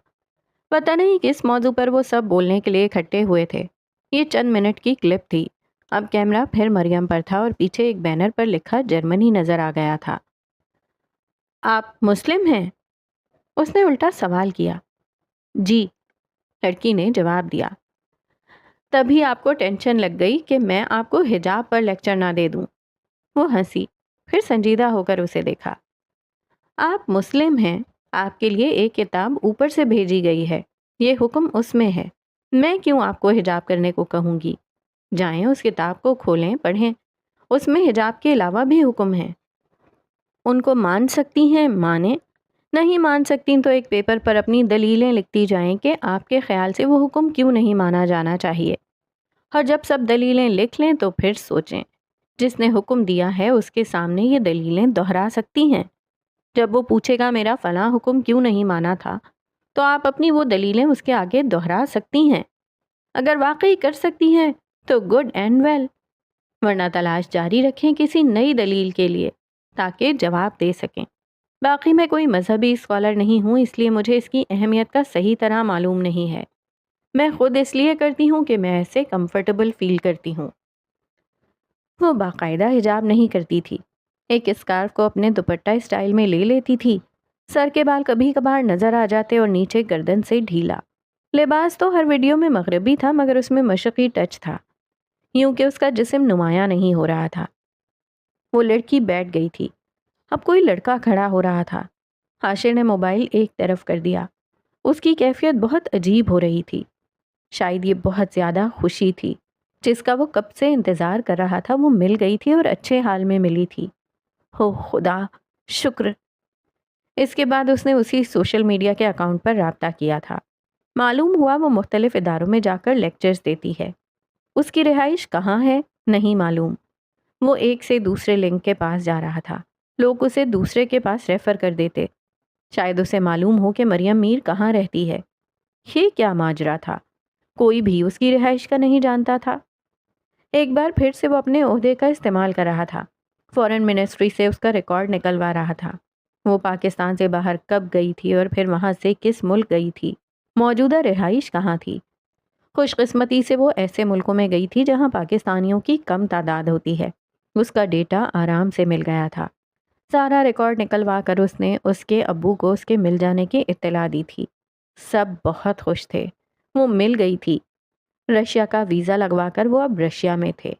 پتہ نہیں کس موضوع پر وہ سب بولنے کے لیے اکٹھے ہوئے تھے۔ یہ چند منٹ کی کلپ تھی۔ اب کیمرہ پھر مریم پر تھا اور پیچھے ایک بینر پر لکھا جرمنی نظر آ گیا تھا۔ آپ مسلم ہیں؟ اس نے الٹا سوال کیا۔ جی، لڑکی نے جواب دیا۔ تبھی آپ کو ٹینشن لگ گئی کہ میں آپ کو حجاب پر لیکچر نہ دے دوں۔ وہ ہنسی، پھر سنجیدہ ہو کر اسے دیکھا۔ آپ مسلم ہیں، آپ کے لیے ایک کتاب اوپر سے بھیجی گئی ہے، یہ حکم اس میں ہے، میں کیوں آپ کو حجاب کرنے کو کہوں گی؟ جائیں اس کتاب کو کھولیں، پڑھیں، اس میں حجاب کے علاوہ بھی حکم ہیں۔ ان کو مان سکتی ہیں مانیں، نہیں مان سکتی تو ایک پیپر پر اپنی دلیلیں لکھتی جائیں کہ آپ کے خیال سے وہ حکم کیوں نہیں مانا جانا چاہیے، اور جب سب دلیلیں لکھ لیں تو پھر سوچیں جس نے حکم دیا ہے اس کے سامنے یہ دلیلیں دہرا سکتی ہیں۔ جب وہ پوچھے گا میرا فلاں حکم کیوں نہیں مانا تھا تو آپ اپنی وہ دلیلیں اس کے آگے دہرا سکتی ہیں۔ اگر واقعی کر سکتی ہیں تو گڈ اینڈ ویل، ورنہ تلاش جاری رکھیں کسی نئی دلیل کے لیے تاکہ جواب دے سکیں۔ باقی میں کوئی مذہبی اسکالر نہیں ہوں، اس لیے مجھے اس کی اہمیت کا صحیح طرح معلوم نہیں ہے۔ میں خود اس لیے کرتی ہوں کہ میں ایسے کمفرٹیبل فیل کرتی ہوں۔ وہ باقاعدہ حجاب نہیں کرتی تھی، ایک اسکارف کو اپنے دوپٹہ اسٹائل میں لے لیتی تھی، سر کے بال کبھی کبھار نظر آ جاتے اور نیچے گردن سے ڈھیلا۔ لباس تو ہر ویڈیو میں مغربی تھا مگر اس میں مشرقی ٹچ تھا، یوں کہ اس کا جسم نمایاں نہیں ہو رہا تھا۔ وہ لڑکی بیٹھ گئی تھی، اب کوئی لڑکا کھڑا ہو رہا تھا۔ حاشر نے موبائل ایک طرف کر دیا۔ اس کی کیفیت بہت عجیب ہو رہی تھی، شاید یہ بہت زیادہ خوشی تھی، جس کا وہ کب سے انتظار کر رہا تھا وہ مل گئی تھی اور اچھے حال میں ملی تھی۔ ہو خدا، شکر۔ اس کے بعد اس نے اسی سوشل میڈیا کے اکاؤنٹ پر رابطہ کیا تھا۔ معلوم ہوا وہ مختلف اداروں میں جا کر لیکچرز دیتی ہے۔ اس کی رہائش کہاں ہے نہیں معلوم۔ وہ ایک سے دوسرے لنک کے پاس جا رہا تھا، لوگ اسے دوسرے کے پاس ریفر کر دیتے۔ شاید اسے معلوم ہو کہ مریم میر کہاں رہتی ہے۔ یہ کیا ماجرا تھا؟ کوئی بھی اس کی رہائش کا نہیں جانتا تھا۔ ایک بار پھر سے وہ اپنے عہدے کا استعمال کر رہا تھا۔ فورن منسٹری سے اس کا ریکارڈ نکلوا رہا تھا۔ وہ پاکستان سے باہر کب گئی تھی اور پھر وہاں سے کس ملک گئی تھی، موجودہ رہائش کہاں تھی۔ خوش قسمتی سے وہ ایسے ملکوں میں گئی تھی جہاں پاکستانیوں کی کم تعداد ہوتی ہے۔ اس کا ڈیٹا آرام سے مل گیا تھا۔ سارا ریکارڈ نکلوا کر اس نے اس کے ابو کو اس کے مل جانے کی اطلاع دی تھی۔ سب بہت خوش تھے۔ وہ مل گئی تھی۔ رشیا کا ویزا لگوا کر وہ اب رشیا میں تھے۔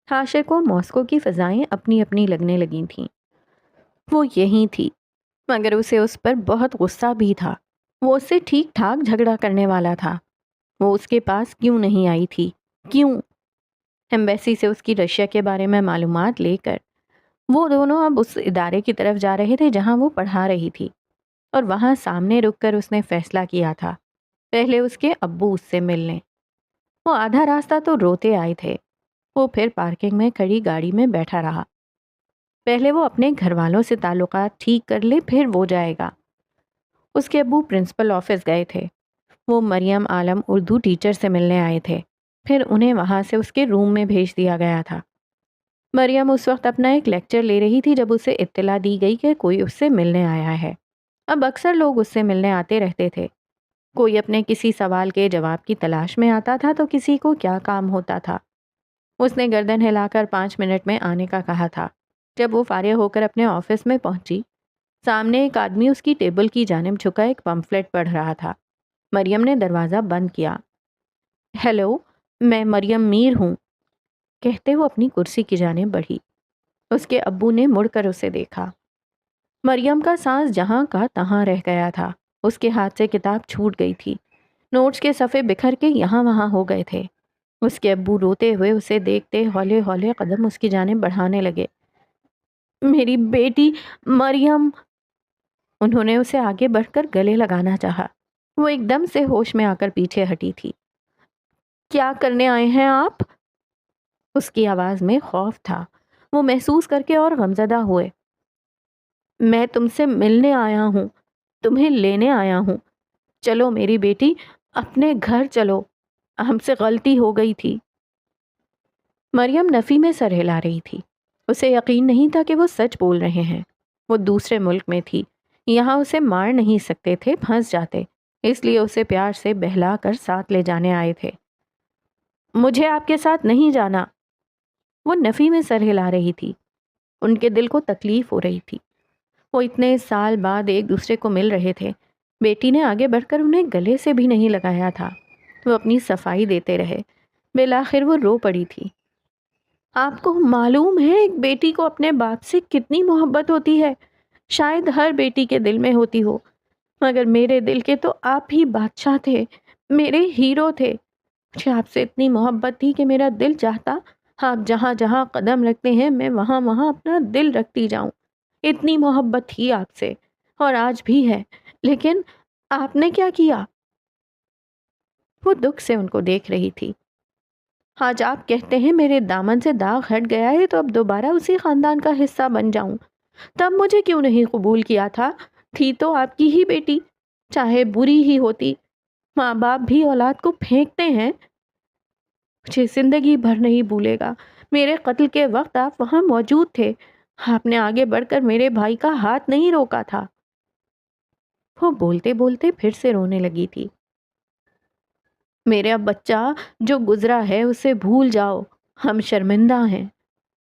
حاشر کو ماسکو کی فضائیں اپنی اپنی لگنے لگی تھیں۔ وہ یہیں تھی، مگر اسے اس پر بہت غصہ بھی تھا۔ وہ اس سے ٹھیک ٹھاک جھگڑا کرنے والا تھا۔ وہ اس کے پاس کیوں نہیں آئی تھی؟ کیوں؟ ایمبیسی سے اس کی رشیا کے بارے میں معلومات لے کر وہ دونوں اب اس ادارے کی طرف جا رہے تھے جہاں وہ پڑھا رہی تھی، اور وہاں سامنے رک کر اس نے فیصلہ کیا تھا پہلے اس کے ابو اس سے ملنے۔ وہ آدھا راستہ تو روتے آئے تھے۔ وہ پھر پارکنگ میں کھڑی گاڑی میں بیٹھا رہا۔ پہلے وہ اپنے گھر والوں سے تعلقات ٹھیک کر لے، پھر وہ جائے گا۔ اس کے ابو پرنسپل آفس گئے تھے۔ وہ مریم عالم اردو ٹیچر سے ملنے آئے تھے، پھر انہیں وہاں سے اس کے روم میں بھیج دیا گیا تھا۔ مریم اس وقت اپنا ایک لیکچر لے رہی تھی جب اسے اطلاع دی گئی کہ کوئی اس سے ملنے آیا ہے۔ اب اکثر لوگ اس سے ملنے آتے رہتے تھے۔ کوئی اپنے کسی سوال کے جواب کی تلاش میں آتا تھا تو کسی کو کیا کام ہوتا تھا۔ اس نے گردن ہلا کر 5 منٹ میں آنے کا کہا تھا۔ جب وہ فارغ ہو کر اپنے آفس میں پہنچی، سامنے ایک آدمی اس کی ٹیبل کی جانب جھکا ایک پمفلٹ پڑھ رہا تھا۔ مریم نے دروازہ بند کیا۔ ہیلو، میں مریم میر ہوں، کہتے وہ اپنی کرسی کی جانب بڑھی۔ اس کے ابو نے مڑ کر اسے دیکھا۔ مریم کا سانس جہاں کا تہاں رہ گیا تھا۔ اس کے ہاتھ سے کتاب چھوٹ گئی تھی۔ نوٹس کے صفحے بکھر کے یہاں وہاں ہو گئے تھے۔ اس کے ابو روتے ہوئے اسے دیکھتے ہولے ہولے قدم اس کی جانب بڑھانے لگے۔ میری بیٹی مریم! انہوں نے اسے آگے بڑھ کر گلے لگانا چاہا۔ وہ ایک دم سے ہوش میں آ کر پیچھے ہٹی تھی۔ کیا کرنے آئے ہیں آپ؟ اس کی آواز میں خوف تھا۔ وہ محسوس کر کے اور غمزدہ ہوئے۔ میں تم سے ملنے آیا ہوں، تمہیں لینے آیا ہوں۔ چلو میری بیٹی، اپنے گھر چلو، ہم سے غلطی ہو گئی تھی۔ مریم نفی میں سر ہلا رہی تھی۔ اسے یقین نہیں تھا کہ وہ سچ بول رہے ہیں۔ وہ دوسرے ملک میں تھی، یہاں اسے مار نہیں سکتے تھے، پھنس جاتے، اس لیے اسے پیار سے بہلا کر ساتھ لے جانے آئے تھے۔ مجھے آپ کے ساتھ نہیں جانا۔ وہ نفی میں سر ہلا رہی تھی۔ ان کے دل کو تکلیف ہو رہی تھی۔ وہ اتنے سال بعد ایک دوسرے کو مل رہے تھے۔ بیٹی نے آگے بڑھ کر انہیں گلے سے بھی نہیں لگایا تھا۔ وہ اپنی صفائی دیتے رہے۔ بالآخر وہ رو پڑی تھی۔ آپ کو معلوم ہے ایک بیٹی کو اپنے باپ سے کتنی محبت ہوتی ہے؟ شاید ہر بیٹی کے دل میں ہوتی ہو، مگر میرے دل کے تو آپ ہی بادشاہ تھے، میرے ہیرو تھے۔ مجھے آپ سے اتنی محبت تھی کہ میرا دل چاہتا آپ جہاں جہاں قدم رکھتے ہیں میں وہاں وہاں اپنا دل رکھتی جاؤں۔ اتنی محبت تھی آپ سے، اور آج بھی ہے، لیکن آپ نے کیا کیا؟ وہ دکھ سے ان کو دیکھ رہی تھی۔ آج آپ کہتے ہیں میرے دامن سے داغ ہٹ گیا ہے تو اب دوبارہ اسی خاندان کا حصہ بن جاؤں۔ تب مجھے کیوں نہیں قبول کیا تھا؟ تھی تو آپ کی ہی بیٹی، چاہے بری ہی ہوتی۔ ماں باپ بھی اولاد کو پھینکتے ہیں۔ مجھے زندگی بھر نہیں بھولے گا، میرے قتل کے وقت آپ وہاں موجود تھے۔ آپ نے آگے بڑھ کر میرے بھائی کا ہاتھ نہیں روکا تھا۔ وہ بولتے بولتے پھر سے رونے لگی تھی۔ میرا بچہ جو گزرا ہے اسے بھول جاؤ، ہم شرمندہ ہیں۔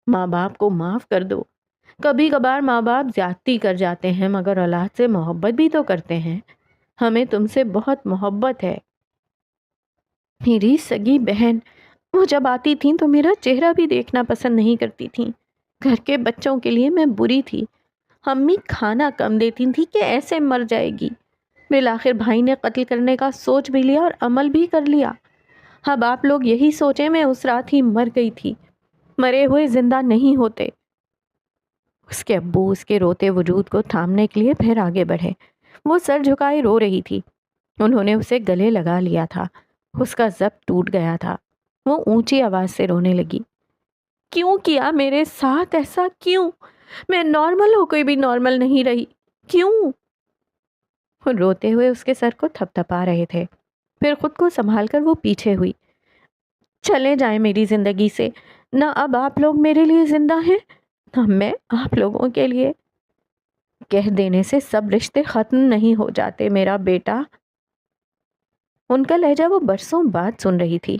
ماں باپ کو معاف کر دو۔ کبھی کبھار ماں باپ زیادتی کر جاتے ہیں، مگر اولاد سے محبت بھی تو کرتے ہیں۔ ہمیں تم سے بہت محبت ہے۔ میری سگی بہن، وہ جب آتی تھیں تو میرا چہرہ بھی دیکھنا پسند نہیں کرتی تھیں۔ گھر کے بچوں کے لیے میں بری تھی۔ امی کھانا کم دیتی تھی کہ ایسے مر جائے گی۔ بالآخر بھائی نے قتل کرنے کا سوچ بھی لیا اور عمل بھی کر لیا۔ اب آپ لوگ یہی سوچیں میں اس رات ہی مر گئی تھی۔ مرے ہوئے زندہ نہیں ہوتے۔ اس کے ابو اس کے روتے وجود کو تھامنے کے لیے پھر آگے بڑھے۔ وہ سر جھکائے رو رہی تھی۔ انہوں نے اسے گلے لگا لیا تھا۔ اس کا ضبط ٹوٹ گیا تھا۔ وہ اونچی آواز سے رونے لگی۔ کیوں کیا میرے ساتھ ایسا؟ کیوں؟ میں نارمل ہو کوئی بھی نارمل نہیں رہی، کیوں؟ وہ روتے ہوئے اس کے سر کو تھپ تھپا رہے تھے۔ پھر خود کو سنبھال کر وہ پیچھے ہوئی۔ چلے جائیں میری زندگی سے، نہ اب آپ لوگ میرے لیے زندہ ہیں نہ میں آپ لوگوں کے لیے۔ کہہ دینے سے سب رشتے ختم نہیں ہو جاتے میرا بیٹا۔ ان کا لہجہ وہ برسوں بعد سن رہی تھی۔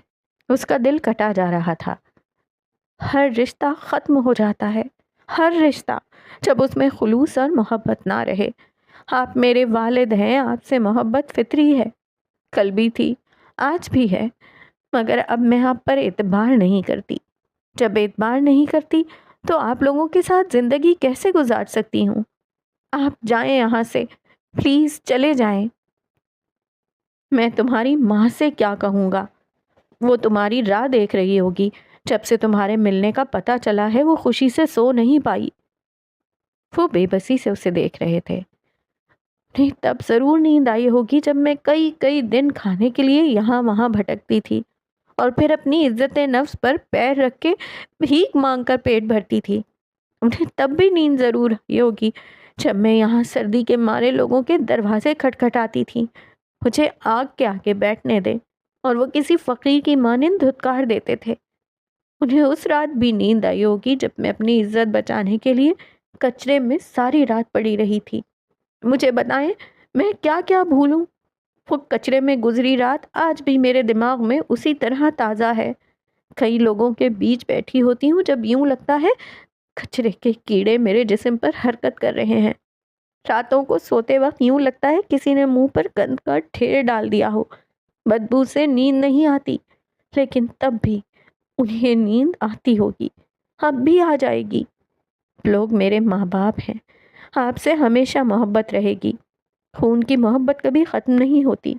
اس کا دل کٹا جا رہا تھا۔ ہر رشتہ ختم ہو جاتا ہے، ہر رشتہ، جب اس میں خلوص اور محبت نہ رہے۔ آپ میرے والد ہیں، آپ سے محبت فطری ہے، کل بھی تھی، آج بھی ہے، مگر اب میں آپ پر اعتبار نہیں کرتی۔ جب اعتبار نہیں کرتی تو آپ لوگوں کے ساتھ زندگی کیسے گزار سکتی ہوں؟ آپ جائیں یہاں سے، پلیز چلے جائیں۔ میں تمہاری ماں سے کیا کہوں گا؟ وہ تمہاری راہ دیکھ رہی ہوگی۔ جب سے تمہارے ملنے کا پتہ چلا ہے وہ خوشی سے سو نہیں پائی۔ وہ بے بسی سے اسے دیکھ رہے تھے۔ نہیں، تب ضرور نیند آئی ہوگی جب میں کئی دن کھانے کے لیے یہاں وہاں بھٹکتی تھی اور پھر اپنی عزت نفس پر پیر رکھ کے بھیک مانگ کر پیٹ بھرتی تھی۔ انہیں تب بھی نیند ضرور آئی ہوگی جب میں یہاں سردی کے مارے لوگوں کے دروازے کھٹکھٹاتی تھی، مجھے آگ کے آگے بیٹھنے دے، اور وہ کسی فقیر کی مانند دھتکار دیتے تھے۔ انہیں اس رات بھی نیند آئی ہوگی جب میں اپنی عزت بچانے کے لیے کچرے میں ساری رات پڑی رہی تھی۔ مجھے بتائیں میں کیا کیا بھولوں؟ وہ کچرے میں گزری رات آج بھی میرے دماغ میں اسی طرح تازہ ہے۔ کئی لوگوں کے بیچ بیٹھی ہوتی ہوں جب یوں لگتا ہے کچرے کے کیڑے میرے جسم پر حرکت کر رہے ہیں۔ راتوں کو سوتے وقت یوں لگتا ہے کسی نے منہ پر گند کا ڈھیر ڈال دیا ہو۔ بدبو سے نیند نہیں آتی، لیکن تب بھی انہیں نیند آتی ہوگی، اب بھی آ جائے گی۔ لوگ میرے ماں باپ ہیں، آپ سے ہمیشہ محبت رہے گی۔ خون کی محبت کبھی ختم نہیں ہوتی۔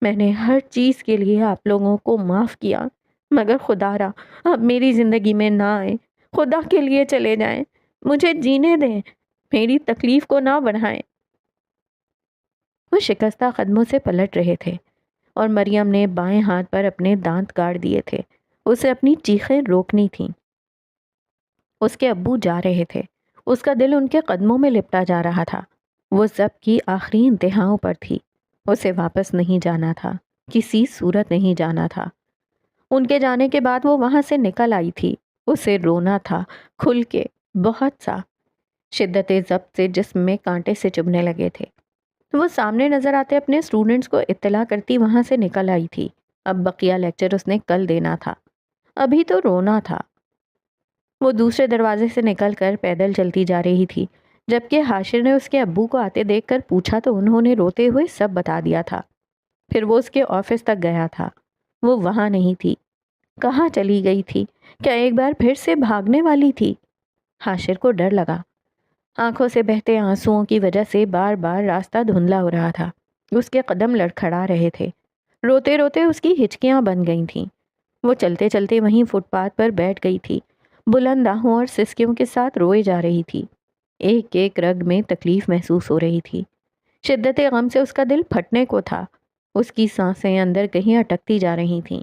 میں نے ہر چیز کے لیے آپ لوگوں کو معاف کیا، مگر خدا را اب میری زندگی میں نہ آئے۔ خدا کے لیے چلے جائیں، مجھے جینے دیں، میری تکلیف کو نہ بڑھائیں۔ وہ شکستہ قدموں سے پلٹ رہے تھے اور مریم نے بائیں ہاتھ پر اپنے دانت گاڑ دیے تھے۔ اسے اپنی چیخیں روکنی تھیں۔ اس کے ابو جا رہے تھے۔ اس کا دل ان کے قدموں میں لپٹا جا رہا تھا۔ وہ ضبط کی آخری انتہاؤں پر تھی۔ اسے واپس نہیں جانا تھا، کسی صورت نہیں جانا تھا۔ ان کے جانے کے بعد وہ وہاں سے نکل آئی تھی۔ اسے رونا تھا، کھل کے، بہت سا۔ شدت ضبط سے جسم میں کانٹے سے چبھنے لگے تھے۔ وہ سامنے نظر آتے اپنے اسٹوڈنٹس کو اطلاع کرتی وہاں سے نکل آئی تھی۔ اب بقیہ لیکچر اس نے کل دینا تھا، ابھی تو رونا تھا۔ وہ دوسرے دروازے سے نکل کر پیدل چلتی جا رہی تھی، جبکہ حاشر نے اس کے ابو کو آتے دیکھ کر پوچھا تو انہوں نے روتے ہوئے سب بتا دیا تھا۔ پھر وہ اس کے آفس تک گیا تھا۔ وہ وہاں نہیں تھی۔ کہاں چلی گئی تھی؟ کیا ایک بار پھر سے بھاگنے والی تھی؟ حاشر کو ڈر لگا۔ آنکھوں سے بہتے آنسوؤں کی وجہ سے بار بار راستہ دھندلا ہو رہا تھا۔ اس کے قدم لڑکھڑا رہے تھے۔ روتے روتے اس کی ہچکیاں بن گئی تھیں۔ وہ چلتے چلتے وہیں فٹ پاتھ پر بیٹھ گئی تھی، بلند آہوں اور سسکیوں کے ساتھ روئے جا رہی تھی۔ ایک ایک رگ میں تکلیف محسوس ہو رہی تھی۔ شدت غم سے اس کا دل پھٹنے کو تھا۔ اس کی سانسیں اندر کہیں اٹکتی جا رہی تھیں۔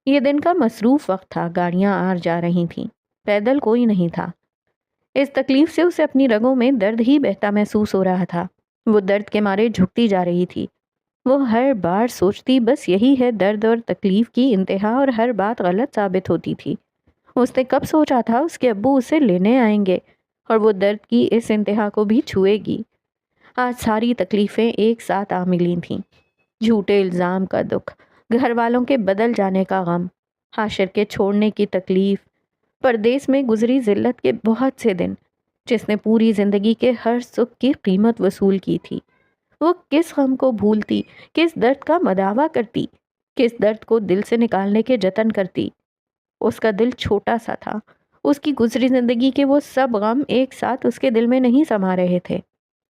یہ دن کا مصروف وقت تھا، گاڑیاں آ جا رہی تھیں، پیدل کوئی نہیں تھا۔ اس تکلیف سے اسے اپنی رگوں میں درد ہی بہتا محسوس ہو رہا تھا۔ وہ درد کے مارے جھکتی جا رہی تھی۔ وہ ہر بار سوچتی بس یہی ہے درد اور تکلیف کی انتہا، اور ہر بات غلط ثابت ہوتی تھی۔ اس نے کب سوچا تھا اس کے ابو اسے لینے آئیں گے اور وہ درد کی اس انتہا کو بھی چھوئے گی۔ آج ساری تکلیفیں ایک ساتھ آ ملی تھیں۔ جھوٹے الزام کا دکھ، گھر والوں کے بدل جانے کا غم، حاشر کے چھوڑنے کی تکلیف، پردیس میں گزری ذلت کے بہت سے دن، جس نے پوری زندگی کے ہر سکھ کی قیمت وصول کی تھی۔ وہ کس غم کو بھولتی، کس درد کا مداوع کرتی، کس درد کو دل سے نکالنے کے جتن کرتی۔ اس کا دل چھوٹا سا تھا۔ اس کی گزری زندگی کے وہ سب غم ایک ساتھ اس کے دل میں نہیں سما رہے تھے۔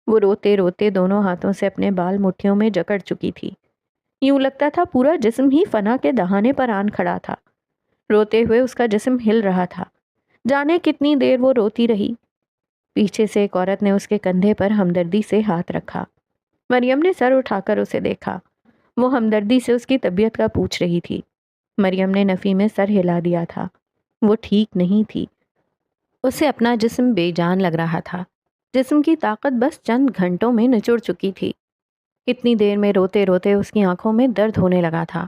وہ روتے روتے دونوں ہاتھوں سے اپنے بال مٹھیوں میں جکڑ چکی تھی۔ یوں لگتا تھا پورا جسم ہی فنا کے دہانے پر آن کھڑا تھا۔ روتے ہوئے اس کا جسم ہل رہا تھا۔ جانے کتنی دیر وہ روتی رہی۔ پیچھے سے ایک عورت نے اس کے کندھے پر ہمدردی سے ہاتھ رکھا۔ مریم نے سر اٹھا کر اسے دیکھا۔ وہ ہمدردی سے اس کی طبیعت کا پوچھ رہی تھی۔ مریم نے نفی میں سر ہلا دیا تھا۔ وہ ٹھیک نہیں تھی۔ اسے اپنا جسم بے جان لگ رہا تھا۔ جسم کی طاقت بس چند گھنٹوں میں نچڑ چکی تھی۔ اتنی دیر میں روتے روتے اس کی آنکھوں میں درد ہونے لگا تھا۔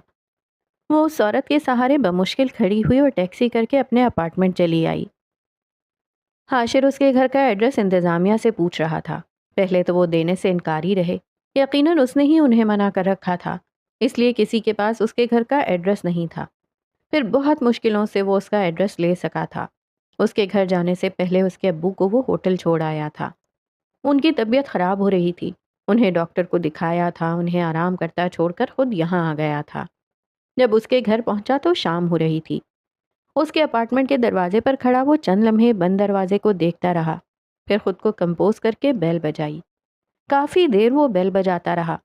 وہ اس عورت کے سہارے بمشکل کھڑی ہوئی اور ٹیکسی کر کے اپنے اپارٹمنٹ چلی آئی۔ حاشر اس کے گھر کا ایڈریس انتظامیہ سے پوچھ رہا تھا۔ پہلے تو وہ دینے سے انکاری رہے۔ یقیناً اس نے ہی انہیں منع کر رکھا تھا، اس لیے کسی کے پاس اس کے گھر کا ایڈریس نہیں تھا۔ پھر بہت مشکلوں سے وہ اس کا ایڈریس لے سکا تھا۔ اس کے گھر جانے سے پہلے اس کے ابو کو وہ ہوٹل چھوڑ آیا تھا۔ ان کی طبیعت خراب ہو رہی تھی۔ انہیں ڈاکٹر کو دکھایا تھا، انہیں آرام کرتا چھوڑ کر خود یہاں آ گیا تھا۔ جب اس کے گھر پہنچا تو شام ہو رہی تھی۔ اس کے اپارٹمنٹ کے دروازے پر کھڑا وہ چند لمحے بند دروازے کو دیکھتا رہا، پھر خود کو کمپوز کر کے بیل بجائی۔ کافی دیر وہ بیل بجاتا رہا۔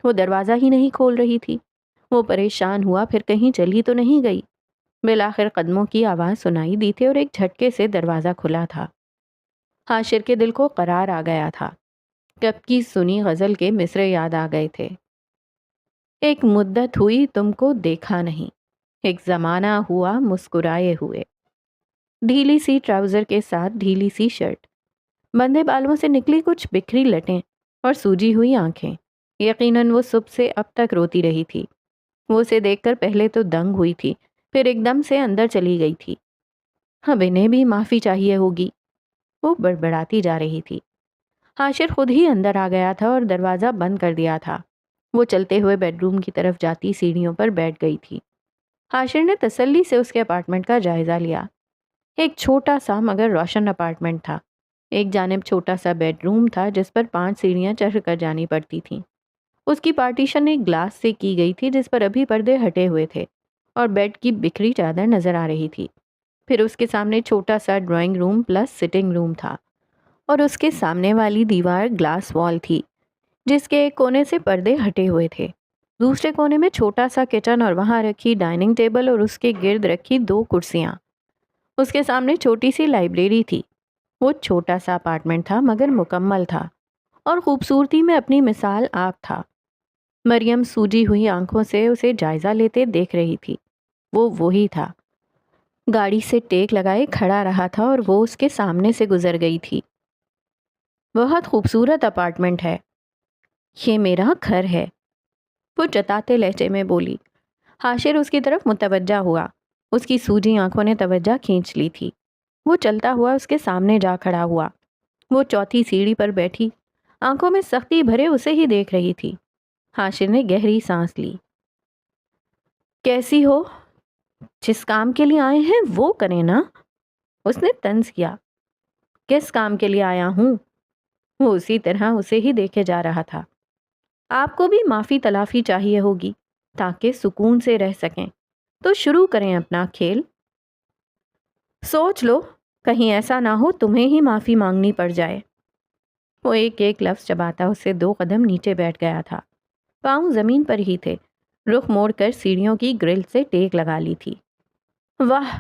وہ دروازہ ہی نہیں کھول رہی تھی۔ وہ پریشان ہوا، پھر کہیں چلی تو نہیں گئی۔ بالآخر قدموں کی آواز سنائی دی تھی اور ایک جھٹکے سے دروازہ کھلا تھا۔ حاشر کے دل کو قرار آ گیا تھا۔ کب کی سنی غزل کے مصرے یاد آ گئے تھے۔ ایک مدت ہوئی تم کو دیکھا نہیں، ایک زمانہ ہوا مسکرائے ہوئے۔ ڈھیلی سی ٹراؤزر کے ساتھ ڈھیلی سی شرٹ، بندے بالوں سے نکلی کچھ بکھری لٹیں اور سوجی ہوئی آنکھیں۔ یقیناً وہ صبح سے اب تک روتی رہی تھی۔ وہ اسے دیکھ کر پہلے تو دنگ ہوئی تھی، پھر ایک دم سے اندر چلی گئی تھی۔ اب انہیں بھی معافی چاہیے ہوگی، وہ بڑبڑاتی جا رہی تھی۔ حاشر خود ہی اندر آ گیا تھا اور دروازہ بند کر دیا تھا۔ وہ چلتے ہوئے بیڈ روم کی طرف جاتی سیڑھیوں پر بیٹھ گئی تھی۔ حاشر نے تسلی سے اس کے اپارٹمنٹ کا جائزہ لیا۔ ایک چھوٹا سا مگر روشن اپارٹمنٹ تھا۔ ایک جانب چھوٹا سا بیڈ روم تھا جس پر 5 سیڑھیاں چڑھ کر جانی پڑتی تھیں۔ اس کی پارٹیشن ایک گلاس سے کی گئی تھی جس پر ابھی پردے ہٹے ہوئے تھے اور بیڈ کی بکھری چادر نظر آ رہی تھی۔ پھر اس کے سامنے چھوٹا سا ڈرائنگ روم پلس سٹنگ روم تھا اور اس کے سامنے والی دیوار گلاس وال تھی جس کے ایک کونے سے پردے ہٹے ہوئے تھے۔ دوسرے کونے میں چھوٹا سا کچن اور وہاں رکھی ڈائننگ ٹیبل اور اس کے گرد رکھی 2 کرسیاں۔ اس کے سامنے چھوٹی سی لائبریری تھی۔ وہ چھوٹا سا اپارٹمنٹ تھا مگر مکمل تھا اور خوبصورتی میں اپنی مثال آپ تھا۔ مریم سوجی ہوئی آنکھوں سے اسے جائزہ لیتے دیکھ رہی تھی۔ وہ وہی تھا۔ گاڑی سے ٹیک لگائے کھڑا رہا تھا اور وہ اس کے سامنے سے گزر گئی تھی۔ بہت خوبصورت اپارٹمنٹ ہے، یہ میرا گھر ہے، وہ جتاتے لہجے میں بولی۔ حاشر اس کی طرف متوجہ ہوا۔ اس کی سوجی آنکھوں نے توجہ کھینچ لی تھی۔ وہ چلتا ہوا اس کے سامنے جا کھڑا ہوا۔ وہ چوتھی سیڑھی پر بیٹھی آنکھوں میں سختی بھرے اسے ہی دیکھ رہی تھی۔ حاشر نے گہری سانس لی۔ کیسی ہو؟ جس کام کے لیے آئے ہیں وہ کریں نا، اس نے طنز کیا۔ کس کام کے لیے آیا ہوں؟ وہ اسی طرح اسے ہی دیکھے جا رہا تھا۔ آپ کو بھی معافی تلافی چاہیے ہوگی تاکہ سکون سے رہ سکیں، تو شروع کریں اپنا کھیل۔ سوچ لو کہیں ایسا نہ ہو تمہیں ہی معافی مانگنی پڑ جائے۔ وہ ایک ایک لفظ چباتا اس سے 2 قدم نیچے بیٹھ گیا تھا۔ پاؤں زمین پر ہی تھے، رخ موڑ کر سیڑھیوں کی گرل سے ٹیک لگا لی تھی۔ واہ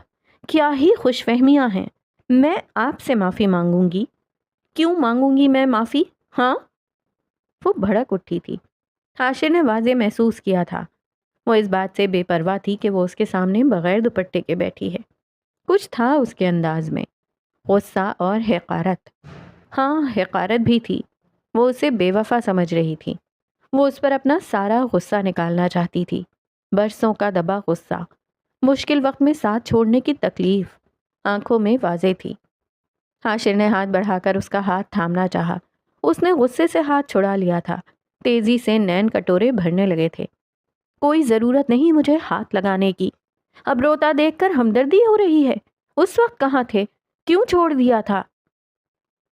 کیا ہی خوش فہمیاں ہیں، میں آپ سے معافی مانگوں گی؟ کیوں مانگوں گی میں معافی؟ ہاں؟ وہ بھڑک اٹھی تھی۔ حاشر نے واضح محسوس کیا تھا۔ وہ اس بات سے بے پرواہ تھی کہ وہ اس کے سامنے بغیر دوپٹے کے بیٹھی ہے۔ کچھ تھا اس کے انداز میں، غصہ اور حقارت۔ ہاں حقارت بھی تھی۔ وہ اسے بے وفا سمجھ رہی تھی۔ وہ اس پر اپنا سارا غصہ نکالنا چاہتی تھی، برسوں کا دبا غصہ، مشکل وقت میں ساتھ چھوڑنے کی تکلیف آنکھوں میں واضح تھی۔ حاشر نے ہاتھ بڑھا کر اس کا ہاتھ تھامنا چاہا۔ اس نے غصے سے ہاتھ چھڑا لیا تھا۔ تیزی سے نین کٹورے بھرنے لگے تھے۔ کوئی ضرورت نہیں مجھے ہاتھ لگانے کی، اب روتا دیکھ کر ہمدردی ہو رہی ہے؟ اس وقت کہاں تھے؟ کیوں چھوڑ دیا تھا؟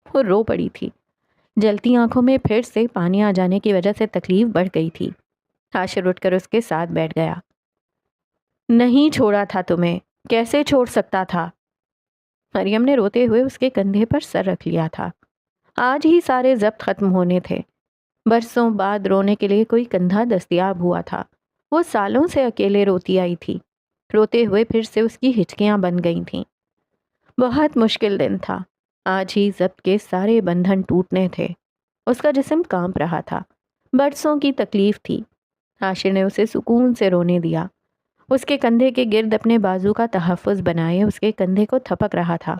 وہ رو پڑی تھی۔ جلتی آنکھوں میں پھر سے پانی آ جانے کی وجہ سے تکلیف بڑھ گئی تھی۔ حاشر اٹھ کر اس کے ساتھ بیٹھ گیا۔ نہیں چھوڑا تھا تمہیں، کیسے چھوڑ سکتا تھا؟ مریم نے روتے ہوئے اس کے کندھے پر سر رکھ لیا تھا۔ آج ہی سارے ضبط ختم ہونے تھے۔ برسوں بعد رونے کے لیے کوئی کندھا دستیاب ہوا تھا۔ وہ سالوں سے اکیلے روتی آئی تھی۔ روتے ہوئے پھر سے اس کی ہچکیاں بن گئی تھیں۔ بہت مشکل دن تھا۔ آج ہی ضبط کے سارے بندھن ٹوٹنے تھے۔ اس کا جسم کانپ رہا تھا، برسوں کی تکلیف تھی۔ حاشر نے اسے سکون سے رونے دیا، اس کے کندھے کے گرد اپنے بازو کا تحفظ بنائے اس کے کندھے کو تھپک رہا تھا۔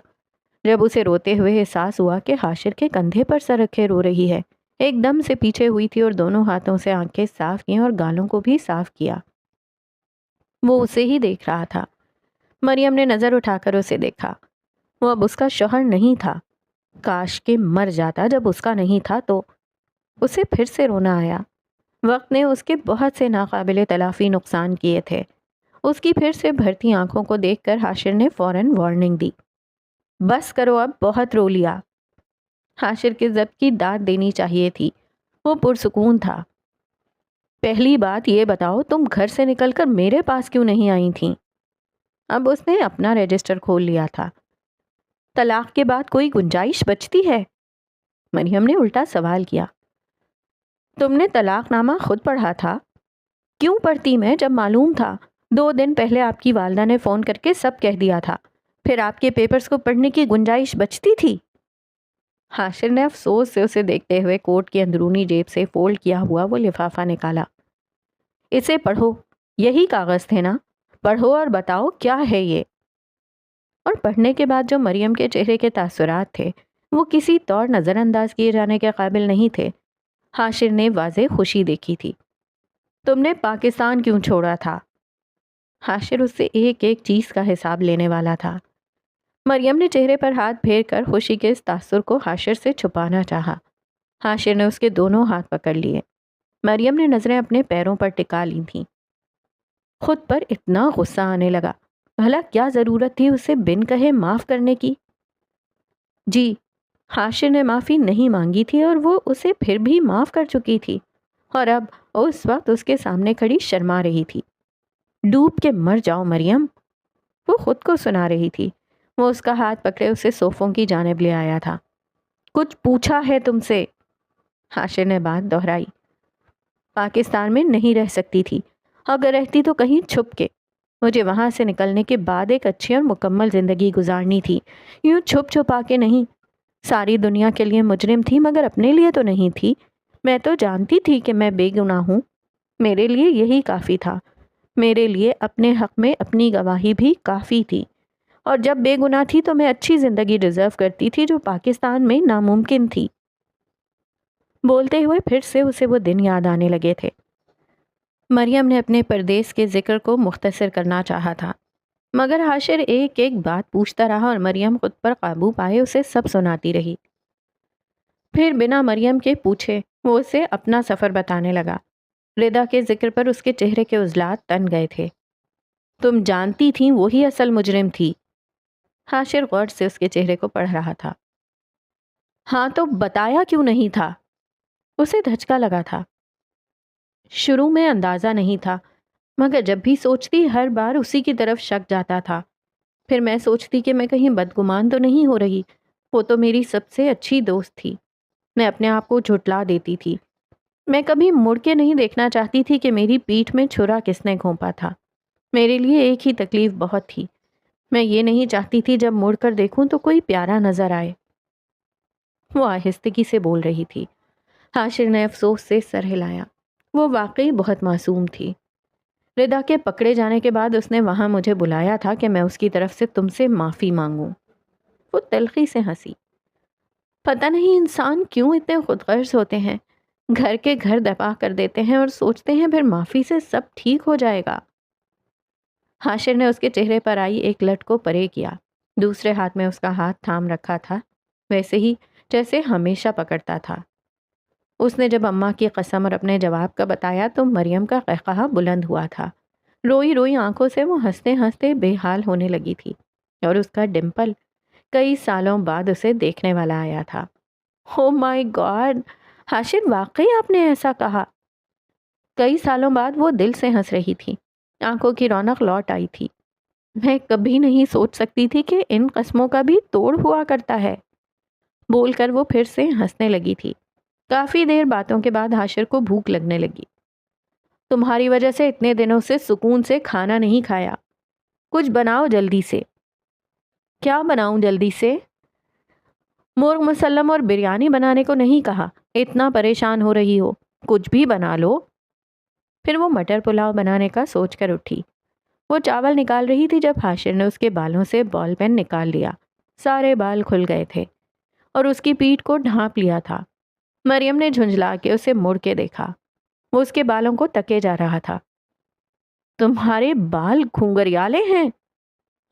جب اسے روتے ہوئے احساس ہوا کہ حاشر کے کندھے پر سر رکھے رو رہی ہے، ایک دم سے پیچھے ہوئی تھی اور دونوں ہاتھوں سے آنکھیں صاف کی اور گالوں کو بھی صاف کیا۔ وہ اسے ہی دیکھ رہا تھا۔ مریم نے نظر اٹھا کر اسے دیکھا۔ وہ اب اس کا شوہر نہیں تھا۔ کاش کہ مر جاتا جب اس کا نہیں تھا تو۔ اسے پھر سے رونا آیا۔ وقت نے اس کے بہت سے ناقابل تلافی نقصان کیے تھے۔ اس کی پھر سے بھرتی آنکھوں کو دیکھ کر حاشر نے فوراً وارننگ دی، بس کرو اب، بہت رو لیا۔ حاشر کے ضبط کی داد دینی چاہیے تھی۔ وہ پرسکون تھا۔ پہلی بات یہ بتاؤ تم گھر سے نکل کر میرے پاس کیوں نہیں آئی تھیں؟ اب اس نے اپنا رجسٹر کھول لیا تھا۔ طلاق کے بعد کوئی گنجائش بچتی ہے؟ مریم نے الٹا سوال کیا۔ تم نے طلاق نامہ خود پڑھا تھا؟ کیوں پڑھتی میں جب معلوم تھا؟ 2 دن پہلے آپ کی والدہ نے فون کر کے سب کہہ دیا تھا، پھر آپ کے پیپرز کو پڑھنے کی گنجائش بچتی تھی؟ حاشر نے افسوس سے اسے دیکھتے ہوئے کوٹ کی اندرونی جیب سے فولڈ کیا ہوا وہ لفافہ نکالا۔ اسے پڑھو، یہی کاغذ تھے نا؟ پڑھو اور بتاؤ کیا ہے یہ۔ اور پڑھنے کے بعد جو مریم کے چہرے کے تاثرات تھے وہ کسی طور نظر انداز کیے جانے کے قابل نہیں تھے۔ حاشر نے واضح خوشی دیکھی تھی۔ تم نے پاکستان کیوں چھوڑا تھا؟ حاشر اس سے ایک ایک چیز کا حساب لینے والا تھا۔ مریم نے چہرے پر ہاتھ پھیر کر خوشی کے اس تاثر کو حاشر سے چھپانا چاہا۔ حاشر نے اس کے دونوں ہاتھ پکڑ لیے۔ مریم نے نظریں اپنے پیروں پر ٹکا لی تھیں۔ خود پر اتنا غصہ آنے لگا۔ بھلا کیا ضرورت تھی اسے بن کہے معاف کرنے کی؟ جی، حاشر نے معافی نہیں مانگی تھی اور وہ اسے پھر بھی معاف کر چکی تھی، اور اب اس وقت اس کے سامنے کھڑی شرما رہی تھی۔ ڈوب کے مر جاؤ مریم، وہ خود کو سنا رہی تھی۔ وہ اس کا ہاتھ پکڑے اسے صوفوں کی جانب لے آیا تھا۔ کچھ پوچھا ہے تم سے؟ حاشر نے بات دہرائی۔ پاکستان میں نہیں رہ سکتی تھی، اگر رہتی تو کہیں چھپ کے۔ مجھے وہاں سے نکلنے کے بعد ایک اچھی اور مکمل زندگی گزارنی تھی، یوں چھپ چھپا کے نہیں۔ ساری دنیا کے لیے مجرم تھی مگر اپنے لیے تو نہیں تھی۔ میں تو جانتی تھی کہ میں بے گناہ ہوں، میرے لیے یہی کافی تھا۔ میرے لیے اپنے حق میں اپنی گواہی بھی کافی تھی، اور جب بے گناہ تھی تو میں اچھی زندگی ڈیزرو کرتی تھی جو پاکستان میں ناممکن تھی۔ بولتے ہوئے پھر سے اسے وہ دن یاد آنے لگے تھے۔ مریم نے اپنے پردیس کے ذکر کو مختصر کرنا چاہا تھا، مگر حاشر ایک ایک بات پوچھتا رہا اور مریم خود پر قابو پائے اسے سب سناتی رہی۔ پھر بنا مریم کے پوچھے وہ اسے اپنا سفر بتانے لگا۔ ردا کے ذکر پر اس کے چہرے کے عضلات تن گئے تھے۔ تم جانتی تھیں وہی اصل مجرم تھی؟ حاشر غور سے اس کے چہرے کو پڑھ رہا تھا۔ ہاں تو بتایا کیوں نہیں تھا؟ اسے دھچکا لگا تھا۔ شروع میں اندازہ نہیں تھا، مگر جب بھی سوچتی ہر بار اسی کی طرف شک جاتا تھا۔ پھر میں سوچتی کہ میں کہیں بدگمان تو نہیں ہو رہی، وہ تو میری سب سے اچھی دوست تھی۔ میں اپنے آپ کو جھٹلا دیتی تھی۔ میں کبھی مڑ کے نہیں دیکھنا چاہتی تھی کہ میری پیٹھ میں چھرا کس نے گھونپا تھا۔ میرے لیے ایک ہی تکلیف بہت تھی، میں یہ نہیں چاہتی تھی جب مڑ کر دیکھوں تو کوئی پیارا نظر آئے۔ وہ آہستگی سے بول رہی تھی۔ حاشر نے افسوس سے سر ہلایا۔ وہ واقعی بہت معصوم تھی۔ ردا کے پکڑے جانے کے بعد اس نے وہاں مجھے بلایا تھا کہ میں اس کی طرف سے تم سے معافی مانگوں۔ وہ تلخی سے ہنسی۔ پتہ نہیں انسان کیوں اتنے خود غرض ہوتے ہیں، گھر کے گھر دبا کر دیتے ہیں اور سوچتے ہیں پھر معافی سے سب ٹھیک ہو جائے گا۔ حاشر نے اس کے چہرے پر آئی ایک لٹ کو پرے کیا، دوسرے ہاتھ میں اس کا ہاتھ تھام رکھا تھا، ویسے ہی جیسے ہمیشہ پکڑتا تھا۔ اس نے جب اماں کی قسم اور اپنے جواب کا بتایا تو مریم کا قہقہا بلند ہوا تھا۔ روئی روئی آنکھوں سے وہ ہنستے ہنستے بے حال ہونے لگی تھی، اور اس کا ڈمپل کئی سالوں بعد اسے دیکھنے والا آیا تھا۔ او مائی گاڈ، حاشر واقعی آپ نے ایسا کہا؟ کئی سالوں بعد وہ دل سے ہنس رہی تھی، آنکھوں کی رونق لوٹ آئی تھی۔ میں کبھی نہیں سوچ سکتی تھی کہ ان قسموں کا بھی توڑ ہوا کرتا ہے، بول کر وہ پھر سے ہنسنے لگی تھی۔ کافی دیر باتوں کے بعد حاشر کو بھوک لگنے لگی۔ تمہاری وجہ سے اتنے دنوں سے سکون سے کھانا نہیں کھایا، کچھ بناؤ جلدی سے۔ کیا بناؤں جلدی سے؟ مرغ مسلم اور بریانی بنانے کو نہیں کہا، اتنا پریشان ہو رہی ہو، کچھ بھی بنا لو۔ پھر وہ مٹر پلاؤ بنانے کا سوچ کر اٹھی۔ وہ چاول نکال رہی تھی جب حاشر نے اس کے بالوں سے بال پین نکال لیا۔ سارے بال کھل گئے تھے اور اس کی پیٹھ کو ڈھانپ لیا تھا۔ مریم نے جھنجھلا کے اسے مڑ کے دیکھا۔ وہ اس کے بالوں کو تکے جا رہا تھا۔ تمہارے بال گھنگریالے ہیں؟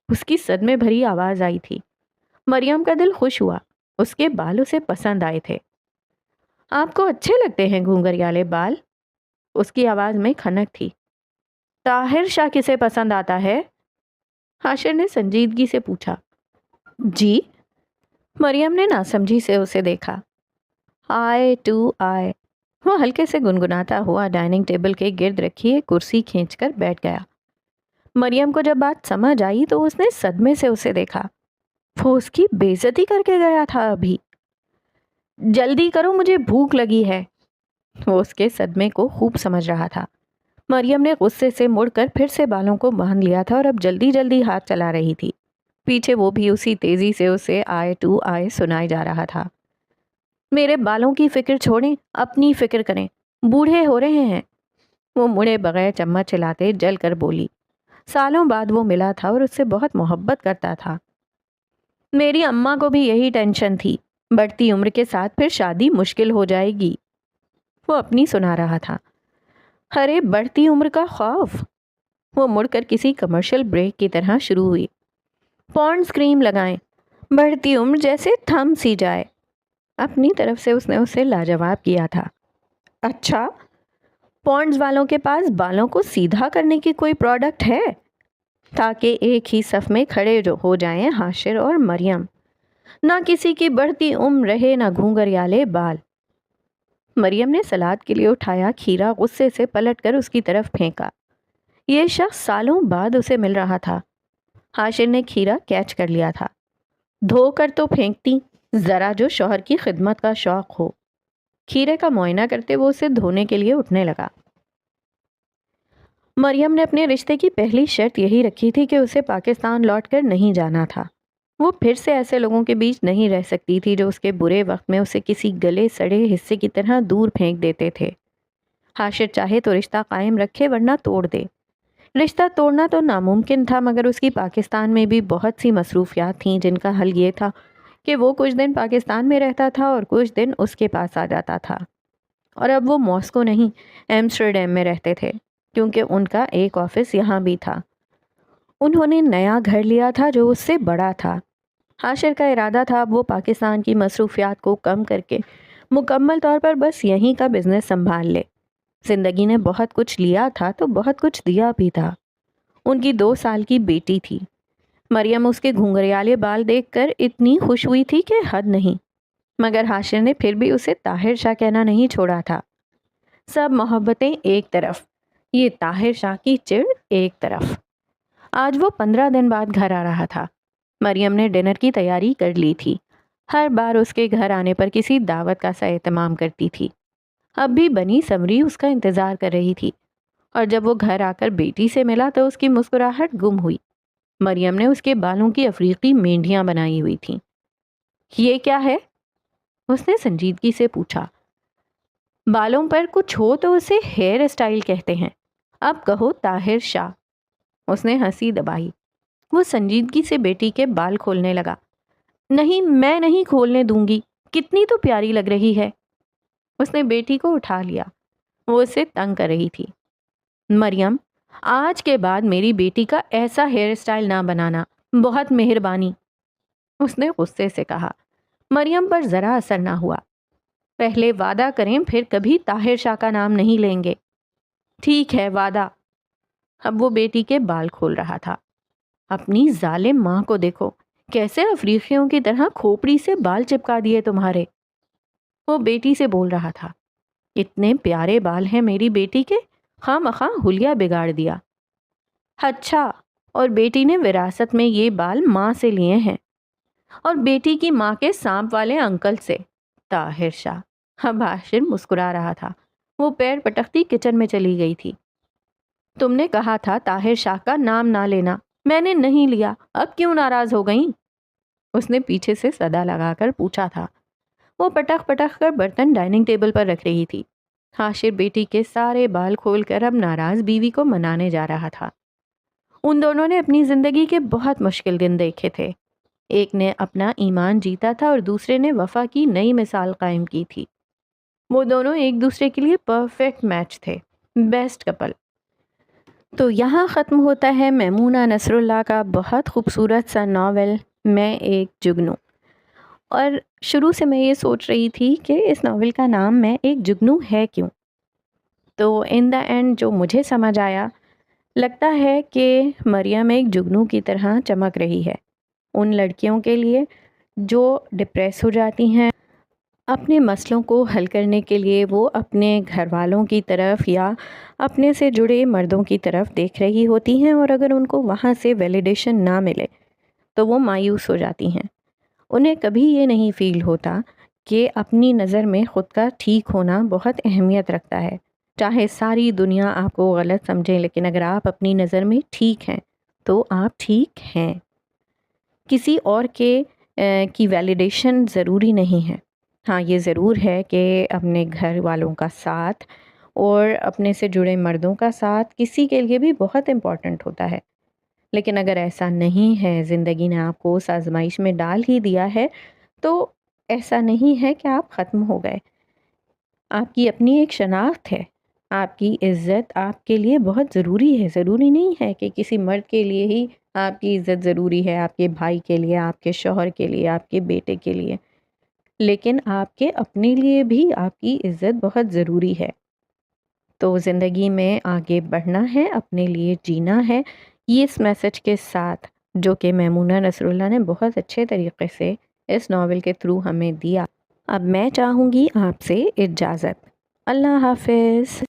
اس کی صدمے بھری آواز آئی تھی۔ مریم کا دل خوش ہوا، اس کے بال اسے پسند آئے تھے۔ آپ کو اچھے لگتے ہیں گھنگریالے بال؟ اس کی آواز میں کھنک تھی۔ طاہر شاہ کسے پسند آتا ہے؟ حاشر نے سنجیدگی سے پوچھا۔ جی؟ مریم نے ناسمجھی سے اسے دیکھا۔ آئے ٹو آئے۔ وہ ہلکے سے گنگناتا ہوا ڈائننگ ٹیبل کے گرد رکھی ایک کرسی کھینچ کر بیٹھ گیا۔ مریم کو جب بات سمجھ آئی تو اس نے صدمے سے اسے دیکھا۔ وہ اس کی بے عزتی کر کے گیا تھا ابھی۔ جلدی کرو، مجھے بھوک لگی ہے۔ وہ اس کے صدمے کو خوب سمجھ رہا تھا۔ مریم نے غصے سے مڑ کر پھر سے بالوں کو باندھ لیا تھا اور اب جلدی جلدی ہاتھ چلا رہی تھی۔ پیچھے وہ بھی اسی تیزی سے اسے آئے ٹو آئے سنائی جا رہا تھا۔ میرے بالوں کی فکر چھوڑیں، اپنی فکر کریں، بوڑھے ہو رہے ہیں۔ وہ مڑے بغیر چمچ چلاتے جل کر بولی۔ سالوں بعد وہ ملا تھا اور اس سے بہت محبت کرتا تھا۔ میری اماں کو بھی یہی ٹینشن تھی، بڑھتی عمر کے ساتھ پھر شادی مشکل ہو جائے گی۔ وہ اپنی سنا رہا تھا۔ ارے بڑھتی عمر کا خوف۔ وہ مڑ کر کسی کمرشل بریک کی طرح شروع ہوئی۔ پونڈز کریم لگائیں، بڑھتی عمر جیسے تھم سی جائے۔ اپنی طرف سے اس نے اسے لاجواب کیا تھا۔ اچھا، پونڈز والوں کے پاس بالوں کو سیدھا کرنے کی کوئی پروڈکٹ ہے؟ تاکہ ایک ہی صف میں کھڑے ہو جائیں حاشر اور مریم۔ نہ کسی کی بڑھتی عمر رہے نہ گھنگریالے بال۔ مریم نے سلاد کے لیے اٹھایا کھیرا غصے سے پلٹ کر اس کی طرف پھینکا۔ یہ شخص سالوں بعد اسے مل رہا تھا۔ حاشر نے کھیرا کیچ کر لیا تھا۔ دھو کر تو پھینکتی، ذرا جو شوہر کی خدمت کا شوق ہو۔ کھیرے کا معائنہ کرتے وہ اسے دھونے کے لیے اٹھنے لگا۔ مریم نے اپنے رشتے کی پہلی شرط یہی رکھی تھی کہ اسے پاکستان لوٹ کر نہیں جانا تھا۔ وہ پھر سے ایسے لوگوں کے بیچ نہیں رہ سکتی تھی جو اس کے برے وقت میں اسے کسی گلے سڑے حصے کی طرح دور پھینک دیتے تھے۔ حاشر چاہے تو رشتہ قائم رکھے ورنہ توڑ دے۔ رشتہ توڑنا تو ناممکن تھا، مگر اس کی پاکستان میں بھی بہت سی مصروفیات تھیں جن کا حل یہ تھا کہ وہ کچھ دن پاکستان میں رہتا تھا اور کچھ دن اس کے پاس آ جاتا تھا۔ اور اب وہ ماسکو نہیں، ایمسٹرڈیم میں رہتے تھے، کیونکہ ان کا ایک آفس یہاں بھی تھا۔ انہوں نے نیا گھر لیا تھا جو اس سے بڑا تھا۔ حاشر کا ارادہ تھا اب وہ پاکستان کی مصروفیات کو کم کر کے مکمل طور پر بس یہیں کا بزنس سنبھال لے۔ زندگی نے بہت کچھ لیا تھا تو بہت کچھ دیا بھی تھا۔ ان کی 2 سال کی بیٹی تھی۔ مریم اس کے گھنگریالے بال دیکھ کر اتنی خوش ہوئی تھی کہ حد نہیں، مگر حاشر نے پھر بھی اسے طاہر شاہ کہنا نہیں چھوڑا تھا۔ سب محبتیں ایک طرف، یہ طاہر شاہ کی چڑ ایک طرف۔ آج وہ 15 دن بعد گھر آ رہا تھا۔ مریم نے ڈنر کی تیاری کر لی تھی۔ ہر بار اس کے گھر آنے پر کسی دعوت کا سا اہتمام کرتی تھی۔ اب بھی بنی سمری اس کا انتظار کر رہی تھی، اور جب وہ گھر آ کر بیٹی سے ملا تو اس کی مسکراہٹ گم ہوئی۔ مریم نے اس کے بالوں کی افریقی مینڈیاں بنائی ہوئی تھیں۔ یہ کیا ہے؟ اس نے سنجیدگی سے پوچھا۔ بالوں پر کچھ ہو تو اسے ہیئر اسٹائل کہتے ہیں، اب کہو طاہر شاہ۔ اس نے ہنسی دبائی۔ وہ سنجیدگی سے بیٹی کے بال کھولنے لگا۔ نہیں، میں نہیں کھولنے دوں گی، کتنی تو پیاری لگ رہی ہے۔ اس نے بیٹی کو اٹھا لیا۔ وہ اسے تنگ کر رہی تھی۔ مریم، آج کے بعد میری بیٹی کا ایسا ہیئر اسٹائل نہ بنانا، بہت مہربانی۔ اس نے غصے سے کہا۔ مریم پر ذرا اثر نہ ہوا۔ پہلے وعدہ کریں، پھر کبھی طاہر شاہ کا نام نہیں لیں گے۔ ٹھیک ہے، وعدہ۔ اب وہ بیٹی کے بال کھول رہا تھا۔ اپنی ظالم ماں کو دیکھو، کیسے افریقیوں کی طرح کھوپڑی سے بال چپکا دیے تمہارے۔ وہ بیٹی سے بول رہا تھا۔ اتنے پیارے بال ہیں میری بیٹی کے، خواہ مخواہ حلیہ بگاڑ دیا۔ اچھا، اور بیٹی نے وراثت میں یہ بال ماں سے لیے ہیں، اور بیٹی کی ماں کے سانپ والے انکل سے۔ طاہر شاہ۔ اب حاشر مسکرا رہا تھا۔ وہ پیر پٹکتی کچن میں چلی گئی تھی۔ تم نے کہا تھا طاہر شاہ کا نام نہ لینا، میں نے نہیں لیا، اب کیوں ناراض ہو گئیں؟ اس نے پیچھے سے صدا لگا کر پوچھا تھا۔ وہ پٹخ پٹخ کر برتن ڈائننگ ٹیبل پر رکھ رہی تھی۔ حاشر بیٹی کے سارے بال کھول کر اب ناراض بیوی کو منانے جا رہا تھا۔ ان دونوں نے اپنی زندگی کے بہت مشکل دن دیکھے تھے۔ ایک نے اپنا ایمان جیتا تھا اور دوسرے نے وفا کی نئی مثال قائم کی تھی۔ وہ دونوں ایک دوسرے کے لیے پرفیکٹ میچ تھے، بیسٹ کپل۔ تو یہاں ختم ہوتا ہے میمونہ نصر اللہ کا بہت خوبصورت سا ناول میں ایک جگنو۔ اور شروع سے میں یہ سوچ رہی تھی کہ اس ناول کا نام میں ایک جگنو ہے کیوں؟ تو ان دا اینڈ جو مجھے سمجھ آیا، لگتا ہے کہ مریم ایک جگنو کی طرح چمک رہی ہے ان لڑکیوں کے لیے جو ڈپریس ہو جاتی ہیں۔ اپنے مسئلوں کو حل کرنے کے لیے وہ اپنے گھر والوں کی طرف یا اپنے سے جڑے مردوں کی طرف دیکھ رہی ہوتی ہیں، اور اگر ان کو وہاں سے ویلیڈیشن نہ ملے تو وہ مایوس ہو جاتی ہیں۔ انہیں کبھی یہ نہیں فیل ہوتا کہ اپنی نظر میں خود کا ٹھیک ہونا بہت اہمیت رکھتا ہے۔ چاہے ساری دنیا آپ کو غلط سمجھے، لیکن اگر آپ اپنی نظر میں ٹھیک ہیں تو آپ ٹھیک ہیں۔ کسی اور کی ویلیڈیشن ضروری نہیں ہے۔ ہاں، یہ ضرور ہے کہ اپنے گھر والوں کا ساتھ اور اپنے سے جڑے مردوں کا ساتھ کسی کے لیے بھی بہت امپورٹنٹ ہوتا ہے، لیکن اگر ایسا نہیں ہے، زندگی نے آپ کو اس آزمائش میں ڈال ہی دیا ہے، تو ایسا نہیں ہے کہ آپ ختم ہو گئے۔ آپ کی اپنی ایک شناخت ہے، آپ کی عزت آپ کے لیے بہت ضروری ہے۔ ضروری نہیں ہے کہ کسی مرد کے لیے ہی آپ کی عزت ضروری ہے، آپ کے بھائی کے لیے، آپ کے شوہر کے لیے، آپ کے بیٹے کے لیے، لیکن آپ کے اپنے لیے بھی آپ کی عزت بہت ضروری ہے۔ تو زندگی میں آگے بڑھنا ہے، اپنے لیے جینا ہے، یہ اس میسج کے ساتھ جو کہ میمونہ نصر اللہ نے بہت اچھے طریقے سے اس ناول کے تھرو ہمیں دیا۔ اب میں چاہوں گی آپ سے اجازت۔ اللہ حافظ۔